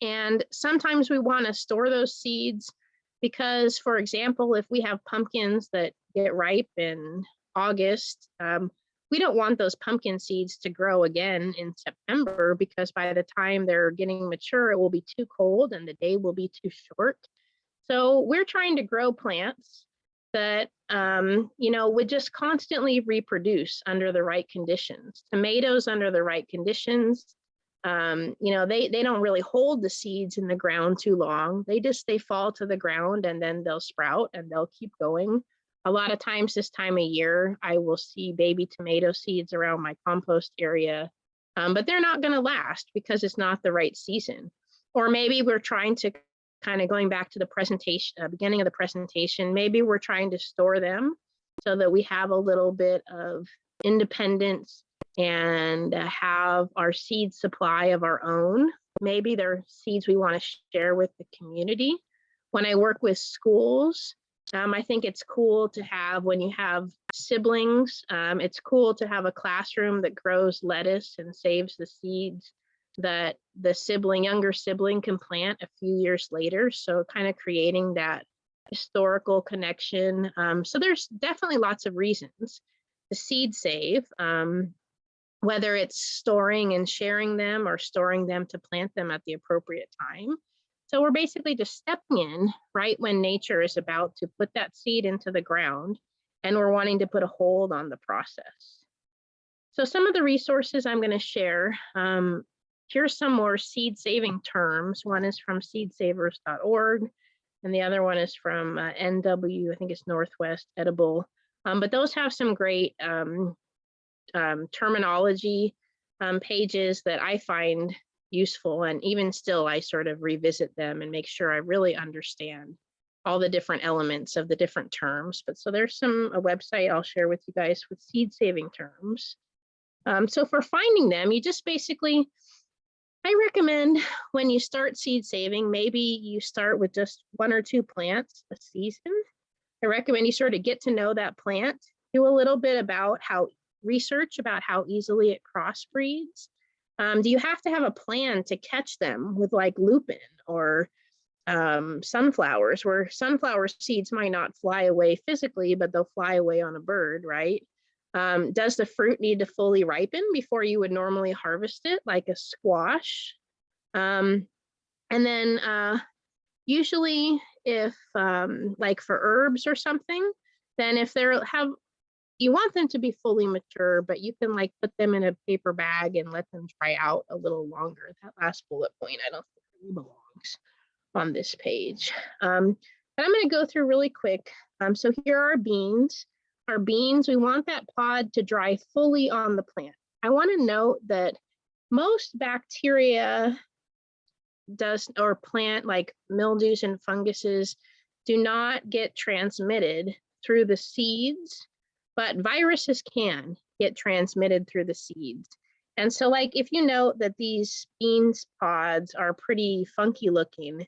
And sometimes we want to store those seeds because, for example, if we have pumpkins that get ripe in August, we don't want those pumpkin seeds to grow again in September, because by the time they're getting mature, it will be too cold and the day will be too short. So we're trying to grow plants that, you know, would just constantly reproduce under the right conditions. Tomatoes under the right conditions, you know, they don't really hold the seeds in the ground too long. They fall to the ground and then they'll sprout and they'll keep going. A lot of times this time of year, I will see baby tomato seeds around my compost area, but they're not going to last because it's not the right season. Or maybe we're trying to kind of going back to the presentation, beginning of the presentation, maybe we're trying to store them so that we have a little bit of independence and have our seed supply of our own. Maybe they're seeds we want to share with the community. When I work with schools, I think it's cool to have, when you have siblings, it's cool to have a classroom that grows lettuce and saves the seeds that the younger sibling can plant a few years later. So kind of creating that historical connection. So there's definitely lots of reasons to seed save, whether it's storing and sharing them or storing them to plant them at the appropriate time. So we're basically just stepping in right when nature is about to put that seed into the ground, and we're wanting to put a hold on the process. So some of the resources I'm going to share, here's some more seed saving terms. One is from seedsavers.org, and the other one is from NW, I think it's Northwest Edible. But those have some great terminology pages that I find useful, and even still I sort of revisit them and make sure I really understand all the different elements of the different terms. But so there's a website I'll share with you guys with seed saving terms. So for finding them, you just basically, I recommend when you start seed saving, maybe you start with just 1 or 2 plants a season. I recommend you sort of get to know that plant, do a little bit about research about how easily it crossbreeds. Do you have to have a plan to catch them with like lupin or sunflowers, where sunflower seeds might not fly away physically, but they'll fly away on a bird, right? Does the fruit need to fully ripen before you would normally harvest it, like a squash? And then usually if like for herbs or something, then if you want them to be fully mature, but you can like put them in a paper bag and let them dry out a little longer. That last bullet point, I don't think really belongs on this page. But I'm going to go through really quick. So here are our beans. Our beans, we want that pod to dry fully on the plant. I want to note that most bacteria or plant like mildews and funguses do not get transmitted through the seeds, but viruses can get transmitted through the seeds. And so like if you note that these beans pods are pretty funky looking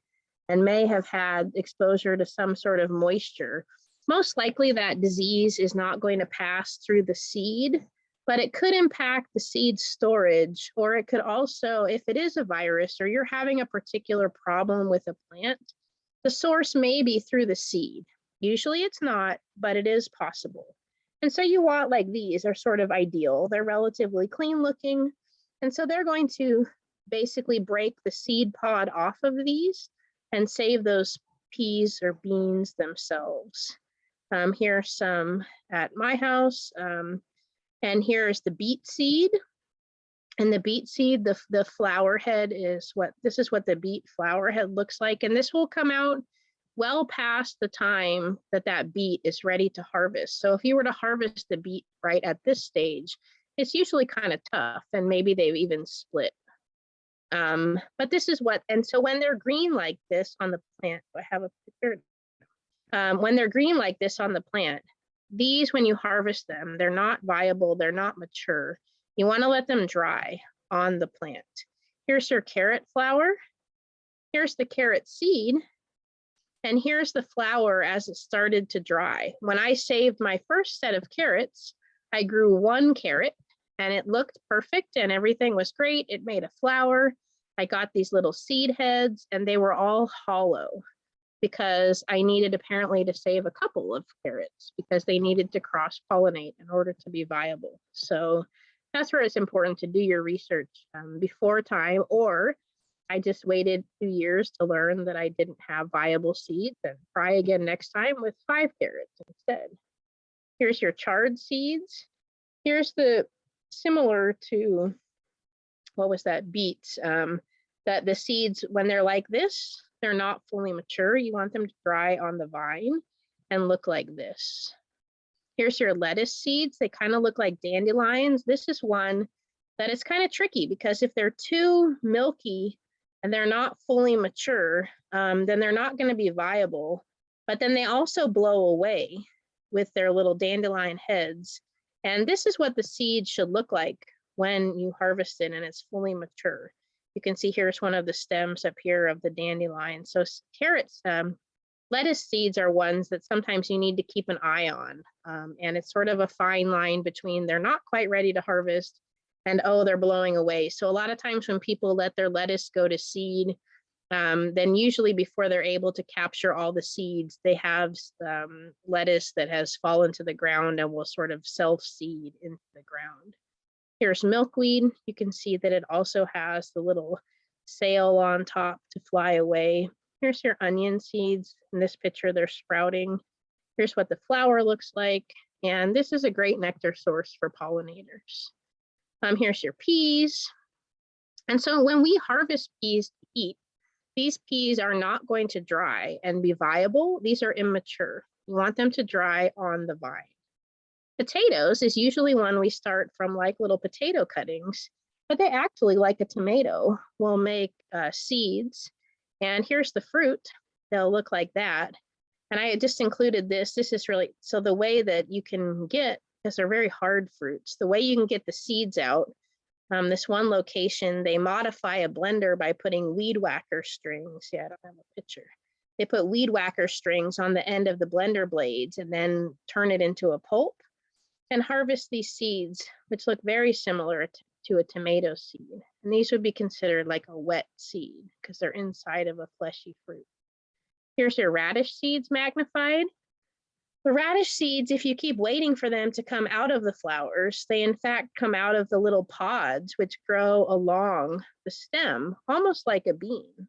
and may have had exposure to some sort of moisture, most likely that disease is not going to pass through the seed, but it could impact the seed storage, or it could also, if it is a virus or you're having a particular problem with a plant, the source may be through the seed. Usually it's not, but it is possible. And so you want, like, these are sort of ideal. They're relatively clean looking. And so they're going to basically break the seed pod off of these and save those peas or beans themselves. Here are some at my house. And here's the beet seed. And the beet seed, the flower head is this is what the beet flower head looks like. And this will come out well past the time that that beet is ready to harvest. So if you were to harvest the beet right at this stage, it's usually kind of tough, and maybe they've even split. But this is what, and so when they're green like this on the plant, I have a picture. When they're green like this on the plant, these, when you harvest them, they're not viable, they're not mature. You want to let them dry on the plant. Here's your carrot flower. Here's the carrot seed. And here's the flower as it started to dry. When I saved my first set of carrots, I grew one carrot and it looked perfect and everything was great. It made a flower. I got these little seed heads and they were all hollow because I needed apparently to save a couple of carrots because they needed to cross-pollinate in order to be viable. So that's where it's important to do your research before time, or I just waited 2 years to learn that I didn't have viable seeds and try again next time with 5 carrots instead. Here's your charred seeds. Here's the similar to, what was that, beets, that the seeds, when they're like this, they're not fully mature. You want them to dry on the vine and look like this. Here's your lettuce seeds. They kind of look like dandelions. This is one that is kind of tricky because if they're too milky and they're not fully mature, then they're not going to be viable. But then they also blow away with their little dandelion heads. And this is what the seed should look like when you harvest it and it's fully mature. You can see here's one of the stems up here of the dandelion. So carrots, lettuce seeds are ones that sometimes you need to keep an eye on. And it's sort of a fine line between they're not quite ready to harvest and, oh, they're blowing away. So a lot of times when people let their lettuce go to seed, then usually before they're able to capture all the seeds, they have lettuce that has fallen to the ground and will sort of self-seed into the ground. Here's milkweed. You can see that it also has the little sail on top to fly away. Here's your onion seeds. In this picture, they're sprouting. Here's what the flower looks like. And this is a great nectar source for pollinators. Here's your peas. And so when we harvest peas to eat, these peas are not going to dry and be viable. These are immature. You want them to dry on the vine. Potatoes is usually one we start from like little potato cuttings, but they actually, like a tomato, will make seeds. And here's the fruit. They'll look like that. And I just included this. This is really, so the way that you can get, because they're very hard fruits, the way you can get the seeds out, this one location, they modify a blender by putting weed whacker strings. Yeah, I don't have a picture. They put weed whacker strings on the end of the blender blades and then turn it into a pulp and harvest these seeds, which look very similar to a tomato seed. And these would be considered like a wet seed because they're inside of a fleshy fruit. Here's your radish seeds magnified. The radish seeds, if you keep waiting for them to come out of the flowers, they in fact come out of the little pods which grow along the stem, almost like a bean.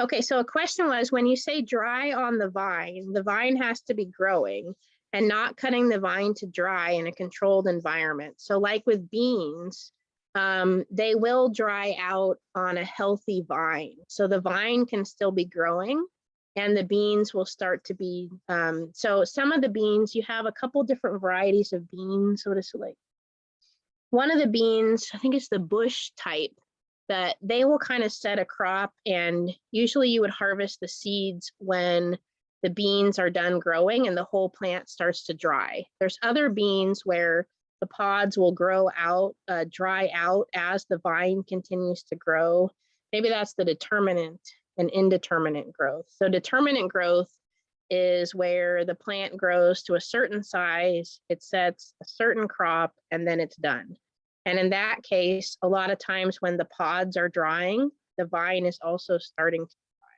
Okay, so a question was, when you say dry on the vine has to be growing and not cutting the vine to dry in a controlled environment. So like with beans, they will dry out on a healthy vine. So the vine can still be growing and the beans will start to be, so some of the beans, you have a couple different varieties of beans. So it's like one of the beans, I think it's the bush type, that they will kind of set a crop, and usually you would harvest the seeds when the beans are done growing and the whole plant starts to dry. There's other beans where the pods will grow out, dry out as the vine continues to grow. Maybe that's the determinate and indeterminate growth. So determinate growth is where the plant grows to a certain size, it sets a certain crop, and then it's done. And in that case, a lot of times when the pods are drying, the vine is also starting to dry.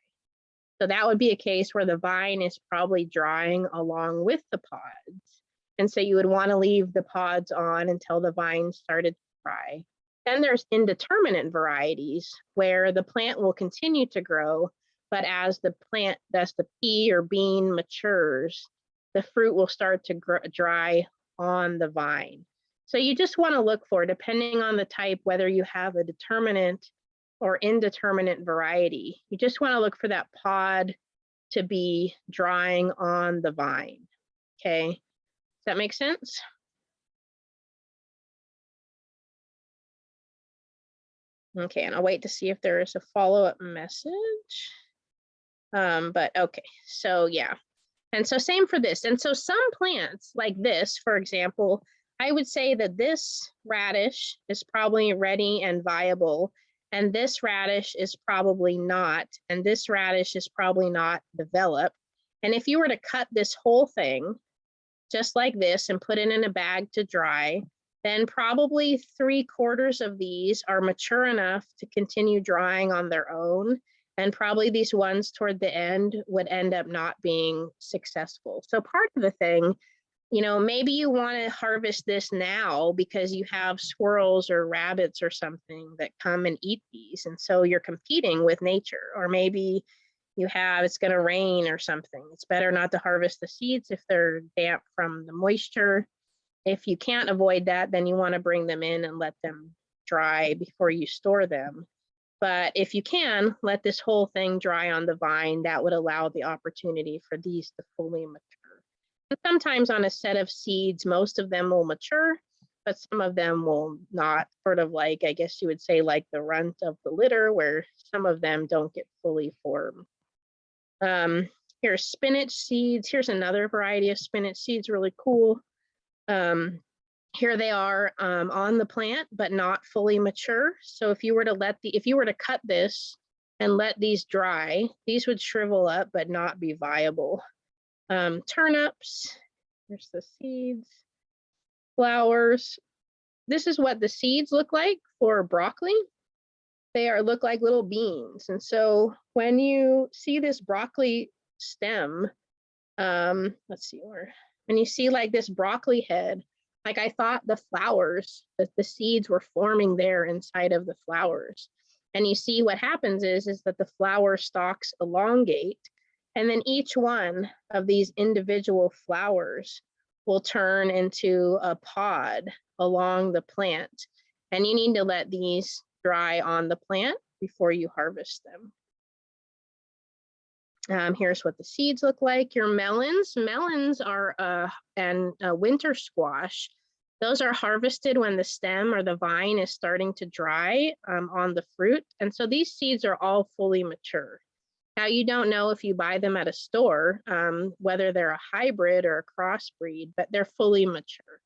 So that would be a case where the vine is probably drying along with the pods. And so you would want to leave the pods on until the vine started to dry. Then there's indeterminate varieties where the plant will continue to grow, but as the pea or bean matures, the fruit will start to dry on the vine. So you just want to look for, depending on the type, whether you have a determinate or indeterminate variety, you just want to look for that pod to be drying on the vine. Okay, does that make sense? Okay, and I'll wait to see if there is a follow-up message. But okay, so yeah. And so same for this. And so some plants like this, for example, I would say that this radish is probably ready and viable, and this radish is probably not, and this radish is probably not developed. And if you were to cut this whole thing just like this and put it in a bag to dry, then probably 3/4 of these are mature enough to continue drying on their own. And probably these ones toward the end would end up not being successful. So part of the thing, you know, maybe you want to harvest this now because you have squirrels or rabbits or something that come and eat these. And so you're competing with nature, or maybe you have, it's going to rain or something. It's better not to harvest the seeds if they're damp from the moisture. If you can't avoid that, then you want to bring them in and let them dry before you store them. But if you can, let this whole thing dry on the vine. That would allow the opportunity for these to fully mature. And sometimes on a set of seeds, most of them will mature, but some of them will not, sort of like, I guess you would say, like the runt of the litter, where some of them don't get fully formed. Here's spinach seeds. Here's another variety of spinach seeds, really cool. Here they are on the plant, but not fully mature. So if you were to cut this and let these dry, these would shrivel up but not be viable. Turnips, here's the seeds, flowers. This is what the seeds look like for broccoli. They look like little beans. And so when you see this broccoli stem, let's see when you see like this broccoli head, like I thought the flowers, the seeds were forming there inside of the flowers. And you see what happens is that the flower stalks elongate, and then each one of these individual flowers will turn into a pod along the plant. And you need to let these dry on the plant before you harvest them. Here's what the seeds look like. Your melons. Melons are winter squash. Those are harvested when the stem or the vine is starting to dry on the fruit. And so these seeds are all fully mature. Now, you don't know if you buy them at a store, whether they're a hybrid or a crossbreed, but they're fully mature.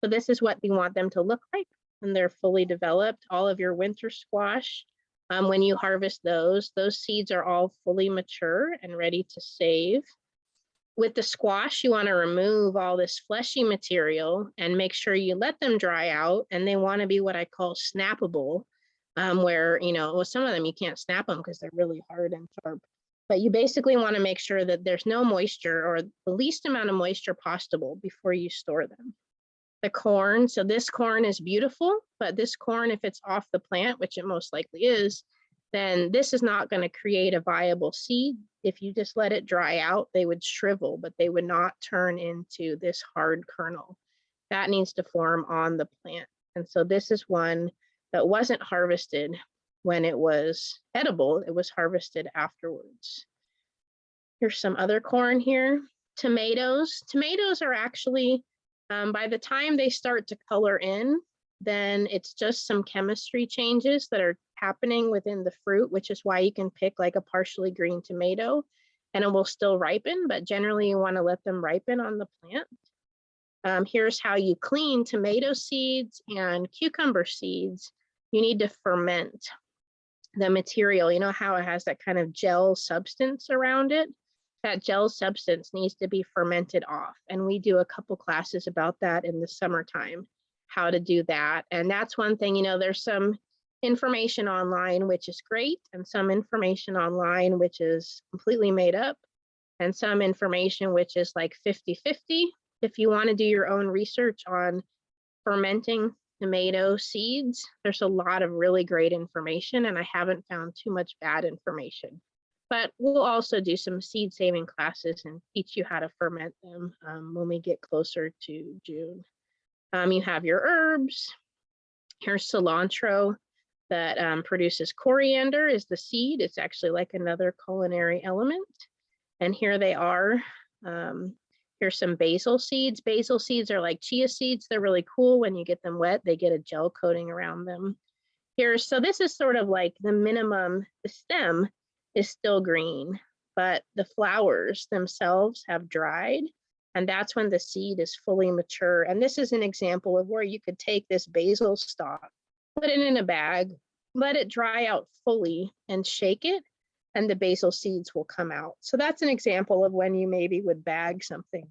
So this is what we want them to look like when they're fully developed. All of your winter squash, when you harvest those seeds are all fully mature and ready to save. With the squash, you want to remove all this fleshy material and make sure you let them dry out, and they want to be what I call snappable, where, you know, with some of them you can't snap them because they're really hard and sharp. But you basically want to make sure that there's no moisture, or the least amount of moisture possible, before you store them. The corn, so this corn is beautiful, but this corn, if it's off the plant, which it most likely is, then this is not going to create a viable seed. If you just let it dry out, they would shrivel, but they would not turn into this hard kernel. That needs to form on the plant. And so this is one that wasn't harvested when it was edible. It was harvested afterwards. Here's some other corn here. Tomatoes. Tomatoes are actually, by the time they start to color in, then it's just some chemistry changes that are happening within the fruit, which is why you can pick like a partially green tomato and it will still ripen, but generally you want to let them ripen on the plant. Here's how you clean tomato seeds and cucumber seeds. You need to ferment the material. You know how it has that kind of gel substance around it? That gel substance needs to be fermented off. And we do a couple classes about that in the summertime, how to do that. And that's one thing, you know, there's some information online, which is great, and some information online, which is completely made up, and some information, which is like 50-50. If you want to do your own research on fermenting tomato seeds, there's a lot of really great information, and I haven't found too much bad information. But we'll also do some seed saving classes and teach you how to ferment them when we get closer to June. You have your herbs. Here's cilantro that produces coriander is the seed. It's actually like another culinary element. And here they are. Here's some basil seeds. Basil seeds are like chia seeds. They're really cool. When you get them wet, they get a gel coating around them. So this is sort of like the minimum. The stem is still green, but the flowers themselves have dried. And that's when the seed is fully mature. And this is an example of where you could take this basil stalk, put it in a bag, let it dry out fully and shake it, and the basil seeds will come out. So that's an example of when you maybe would bag something.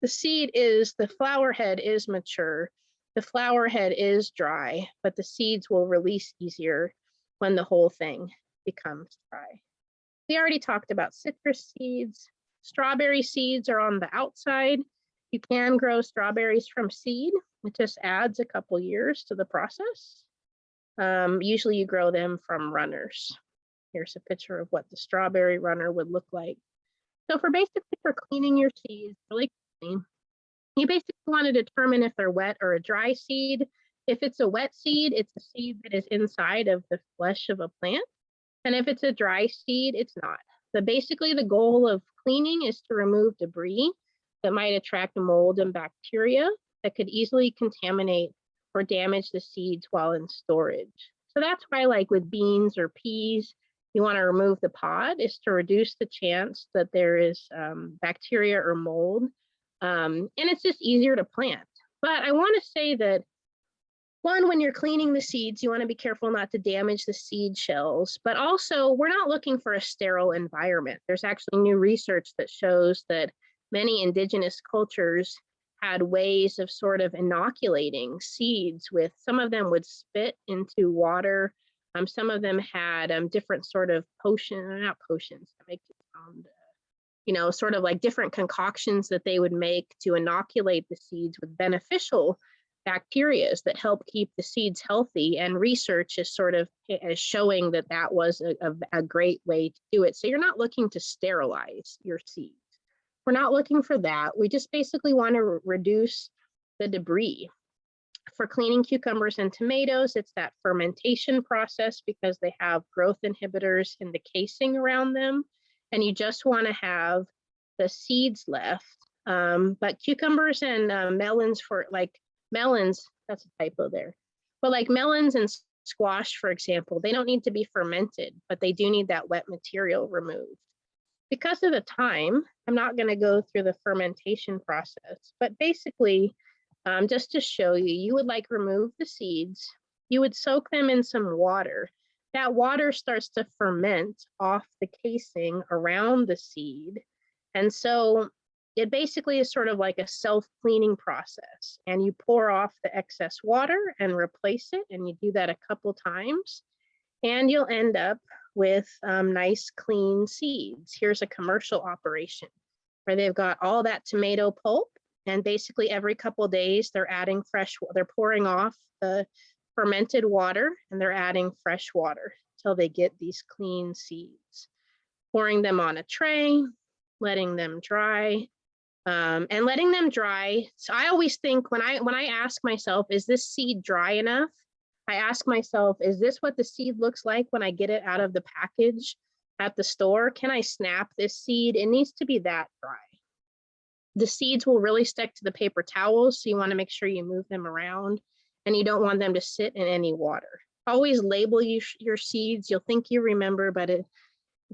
The flower head is mature. The flower head is dry, but the seeds will release easier when the whole thing becomes dry. We already talked about citrus seeds. Strawberry seeds are on the outside. You can grow strawberries from seed. It just adds a couple years to the process. Usually you grow them from runners. Here's a picture of what the strawberry runner would look like. So for cleaning your seeds really quickly, you basically want to determine if they're wet or a dry seed. If it's a wet seed, it's a seed that is inside of the flesh of a plant. And if it's a dry seed, it's not. So basically the goal of cleaning is to remove debris that might attract mold and bacteria that could easily contaminate or damage the seeds while in storage. So that's why, like with beans or peas, you want to remove the pod, is to reduce the chance that there is bacteria or mold. And it's just easier to plant. But I want to say that, one, when you're cleaning the seeds, you want to be careful not to damage the seed shells, but also we're not looking for a sterile environment. There's actually new research that shows that many indigenous cultures had ways of sort of inoculating seeds with, some of them would spit into water. Some of them had different sort of not potions, that makes it sound, sort of like different concoctions that they would make to inoculate the seeds with beneficial bacteria that help keep the seeds healthy. And research is sort of showing that that was a great way to do it. So you're not looking to sterilize your seeds. We're not looking for that. We just basically want to reduce the debris. For cleaning cucumbers and tomatoes, it's that fermentation process because they have growth inhibitors in the casing around them. And you just want to have the seeds left. But cucumbers and melons, that's a typo there. But like melons and squash, for example, they don't need to be fermented, but they do need that wet material removed. Because of the time, I'm not going to go through the fermentation process, but basically, just to show you, you would remove the seeds, you would soak them in some water. That water starts to ferment off the casing around the seed. And so it basically is sort of like a self-cleaning process, and you pour off the excess water and replace it, and you do that a couple times, and you'll end up with nice clean seeds. Here's a commercial operation where they've got all that tomato pulp, and basically every couple days they're adding they're pouring off the fermented water and they're adding fresh water till they get these clean seeds. Pouring them on a tray, letting them dry, and letting them dry. So I always think when I ask myself, is this seed dry enough? I ask myself, is this what the seed looks like when I get it out of the package at the store? Can I snap this seed? It needs to be that dry. The seeds will really stick to the paper towels, so you want to make sure you move them around, and you don't want them to sit in any water. Always label your seeds. You'll think you remember, but if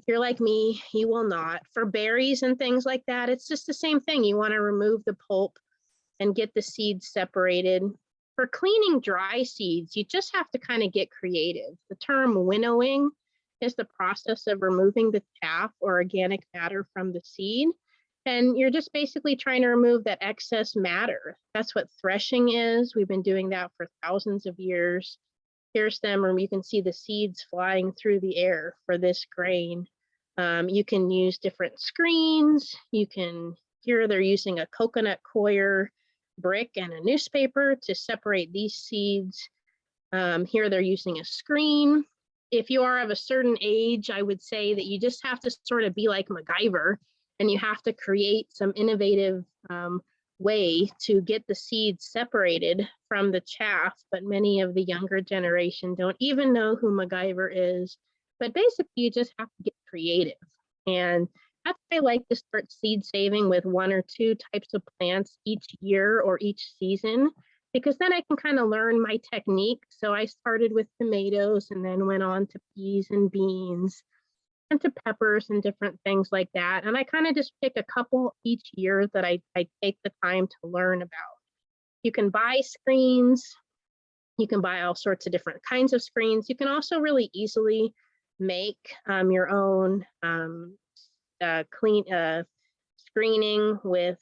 you're like me, you will not. For berries and things like that, it's just the same thing. You want to remove the pulp and get the seeds separated. For cleaning dry seeds, you just have to kind of get creative. The term winnowing is the process of removing the chaff or organic matter from the seed. And you're just basically trying to remove that excess matter. That's what threshing is. We've been doing that for thousands of years. Here's them, where you can see the seeds flying through the air for this grain. You can use different screens. Here they're using a coconut coir brick and a newspaper to separate these seeds. Here they're using a screen. if you are of a certain age, I would say that you just have to sort of be like MacGyver, and you have to create some innovative way to get the seeds separated from the chaff. But many of the younger generation don't even know who MacGyver is. But basically, you just have to get creative. And that's why I like to start seed saving with 1 or 2 types of plants each year or each season, because then I can kind of learn my technique. So I started with tomatoes and then went on to peas and beans and to peppers and different things like that. And I kind of just pick a couple each year that I take the time to learn about. You can buy screens. You can buy all sorts of different kinds of screens. You can also really easily make your own clean screening with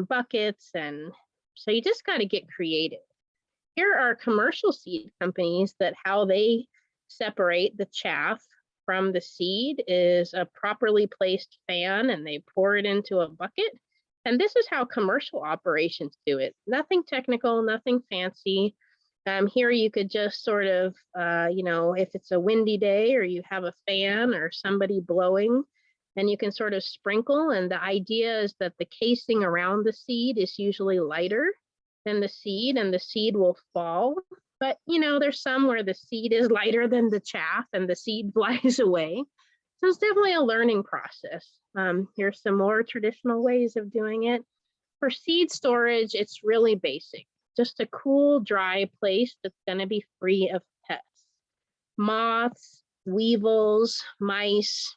buckets. And so you just got to get creative. Here are commercial seed companies that how they separate the chaff from the seed is a properly placed fan, and they pour it into a bucket. And this is how commercial operations do it. Nothing technical, nothing fancy. Here you could just sort of, if it's a windy day or you have a fan or somebody blowing, then you can sort of sprinkle. And the idea is that the casing around the seed is usually lighter than the seed, and the seed will fall. But, there's some where the seed is lighter than the chaff and the seed flies away. So it's definitely a learning process. Here's some more traditional ways of doing it. For seed storage, it's really basic. Just a cool, dry place that's going to be free of pests. Moths, weevils, mice,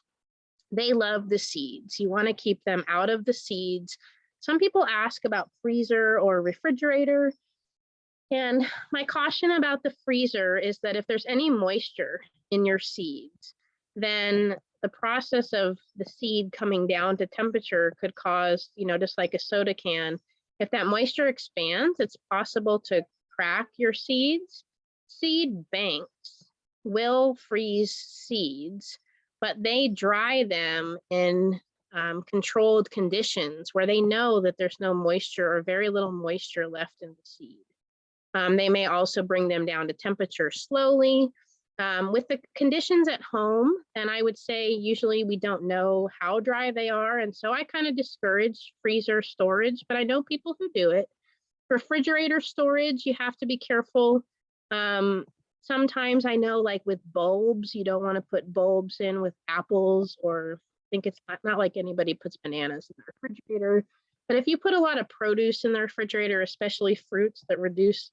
they love the seeds. You want to keep them out of the seeds. Some people ask about freezer or refrigerator. And my caution about the freezer is that if there's any moisture in your seeds, then the process of the seed coming down to temperature could cause, just like a soda can, if that moisture expands, it's possible to crack your seeds. Seed banks will freeze seeds, but they dry them in controlled conditions where they know that there's no moisture or very little moisture left in the seed. They may also bring them down to temperature slowly. With the conditions at home, and I would say usually we don't know how dry they are, and so I kind of discourage freezer storage, but I know people who do it. Refrigerator storage, you have to be careful. Sometimes I know, like with bulbs, you don't want to put bulbs in with apples, or I think it's not like anybody puts bananas in the refrigerator. But if you put a lot of produce in the refrigerator, especially fruits that produce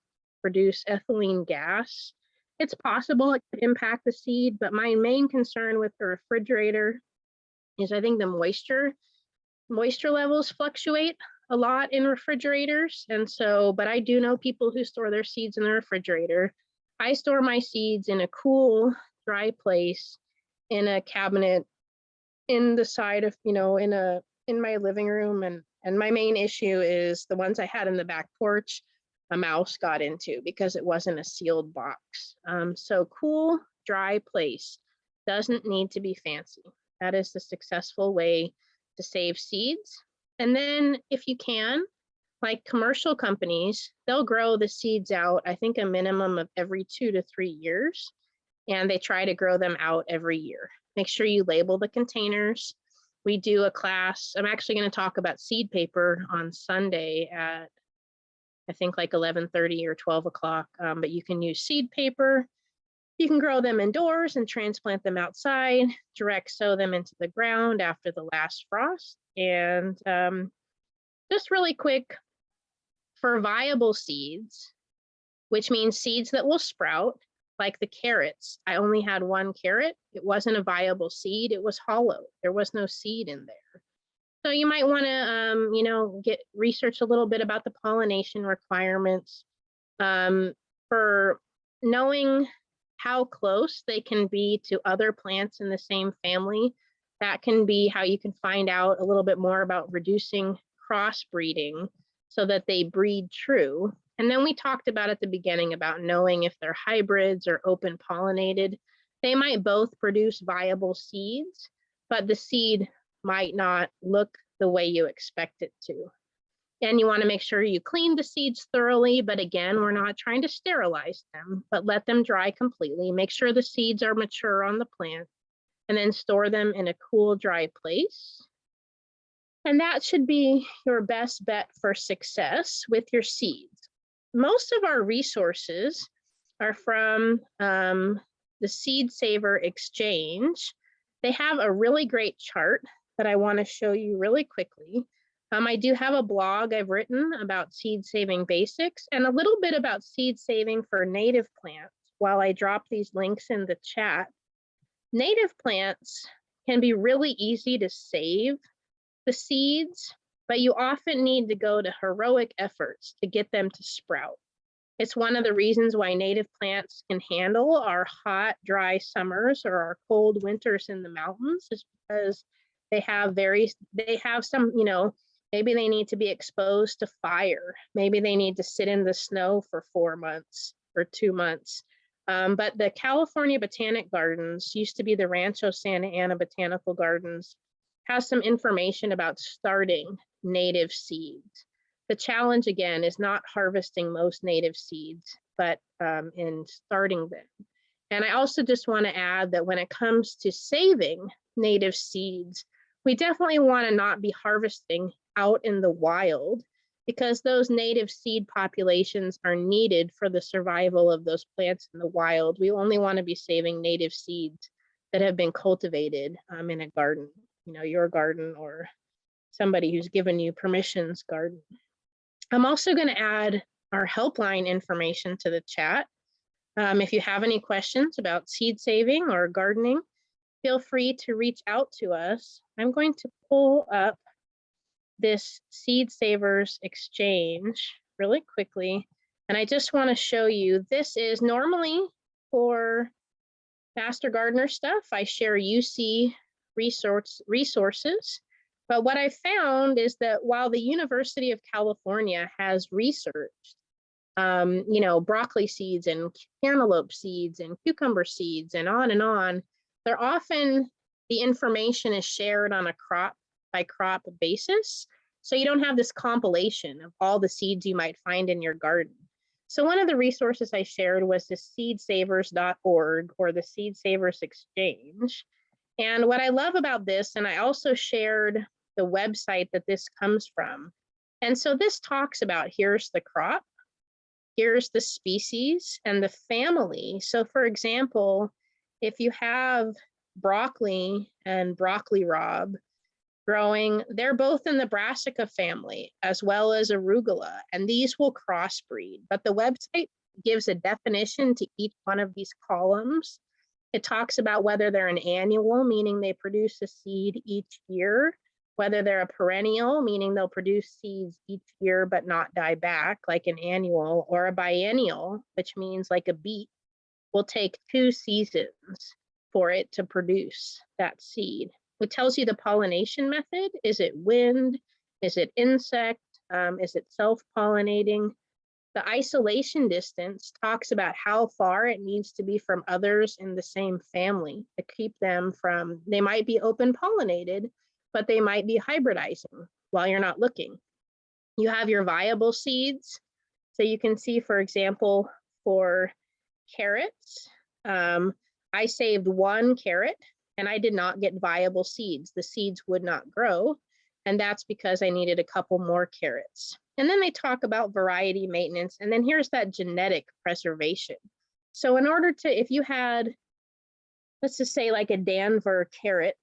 ethylene gas, it's possible it could impact the seed. But my main concern with the refrigerator is I think the moisture levels fluctuate a lot in refrigerators. And so, but I do know people who store their seeds in the refrigerator. I store my seeds in a cool, dry place in a cabinet in the side of, in my living room. And my main issue is the ones I had in the back porch, a mouse got into because it wasn't a sealed box. So cool, dry place doesn't need to be fancy. That is the successful way to save seeds. And then if you can, like commercial companies, they'll grow the seeds out, I think a minimum of every 2 to 3 years. And they try to grow them out every year. Make sure you label the containers. We do a class. I'm actually going to talk about seed paper on Sunday at, I think, like 11:30 or 12 o'clock. But you can use seed paper. You can grow them indoors and transplant them outside, direct sow them into the ground after the last frost. And just really quick, for viable seeds, which means seeds that will sprout, like the carrots. I only had 1 carrot. It wasn't a viable seed. It was hollow. There was no seed in there. So you might want to, research a little bit about the pollination requirements for knowing how close they can be to other plants in the same family. That can be how you can find out a little bit more about reducing crossbreeding so that they breed true. And then we talked about at the beginning about knowing if they're hybrids or open pollinated. They might both produce viable seeds, but the seed might not look the way you expect it to. And you want to make sure you clean the seeds thoroughly, but again, we're not trying to sterilize them, but let them dry completely. Make sure the seeds are mature on the plant, and then store them in a cool, dry place. And that should be your best bet for success with your seeds. Most of our resources are from the Seed Saver Exchange. They have a really great chart that I want to show you really quickly. I do have a blog I've written about seed saving basics and a little bit about seed saving for native plants. While I drop these links in the chat, native plants can be really easy to save the seeds, but you often need to go to heroic efforts to get them to sprout. It's one of the reasons why native plants can handle our hot, dry summers or our cold winters in the mountains, is because they have some, maybe they need to be exposed to fire. Maybe they need to sit in the snow for 4 months or 2 months. But the California Botanic Gardens, used to be the Rancho Santa Ana Botanical Gardens, has some information about starting native seeds. The challenge, again, is not harvesting most native seeds, but in starting them. And I also just want to add that when it comes to saving native seeds, we definitely want to not be harvesting out in the wild, because those native seed populations are needed for the survival of those plants in the wild. We only want to be saving native seeds that have been cultivated in a garden, your garden or somebody who's given you permission's garden. I'm also going to add our helpline information to the chat. If you have any questions about seed saving or gardening, feel free to reach out to us. I'm going to pull up this Seed Savers Exchange really quickly. And I just want to show you, this is normally for Master Gardener stuff. I share UC resources. But what I found is that while the University of California has researched, broccoli seeds and cantaloupe seeds and cucumber seeds and on, they're often, the information is shared on a crop by crop basis. So you don't have this compilation of all the seeds you might find in your garden. So one of the resources I shared was the seedsavers.org, or the Seed Savers Exchange. And what I love about this, and I also shared the website that this comes from. And so this talks about, here's the crop, here's the species and the family. So for example, if you have broccoli and broccoli rabe growing, they're both in the Brassica family as well as arugula, and these will crossbreed. But the website gives a definition to each one of these columns. It talks about whether they're an annual, meaning they produce a seed each year, whether they're a perennial, meaning they'll produce seeds each year but not die back like an annual, or a biennial, which means like a beet will take 2 seasons for it to produce that seed. It tells you the pollination method. Is it wind? Is it insect? Is it self-pollinating? The isolation distance talks about how far it needs to be from others in the same family to keep them from, they might be open pollinated, but they might be hybridizing while you're not looking. You have your viable seeds. So you can see, for example, for carrots, I saved 1 carrot and I did not get viable seeds. The seeds would not grow. And that's because I needed a couple more carrots. And then they talk about variety maintenance. And then here's that genetic preservation. So in order to, if you had, let's just say like a Danver carrot,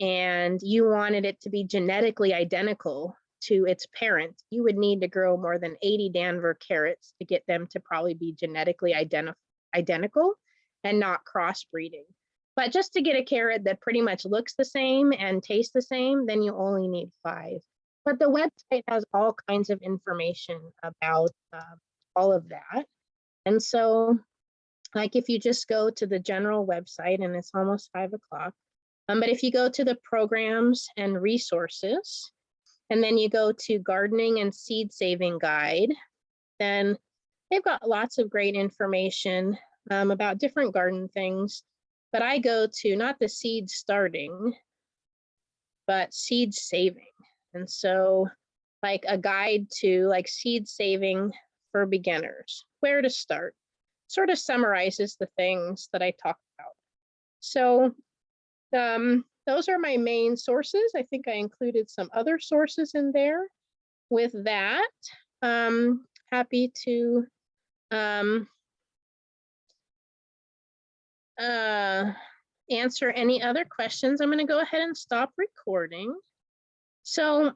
and you wanted it to be genetically identical to its parent, you would need to grow more than 80 Danver carrots to get them to probably be genetically identical and not crossbreeding. But just to get a carrot that pretty much looks the same and tastes the same, then you only need 5. But the website has all kinds of information about all of that. And so, like if you just go to the general website, and it's almost 5 o'clock, but if you go to the programs and resources, and then you go to gardening and seed saving guide, then they've got lots of great information about different garden things. But I go to not the seed starting, but seed saving. And so like a guide to like seed saving for beginners, where to start. Sort of summarizes the things that I talked about. So those are my main sources. I think I included some other sources in there. With that, happy to answer any other questions. I'm going to go ahead and stop recording. So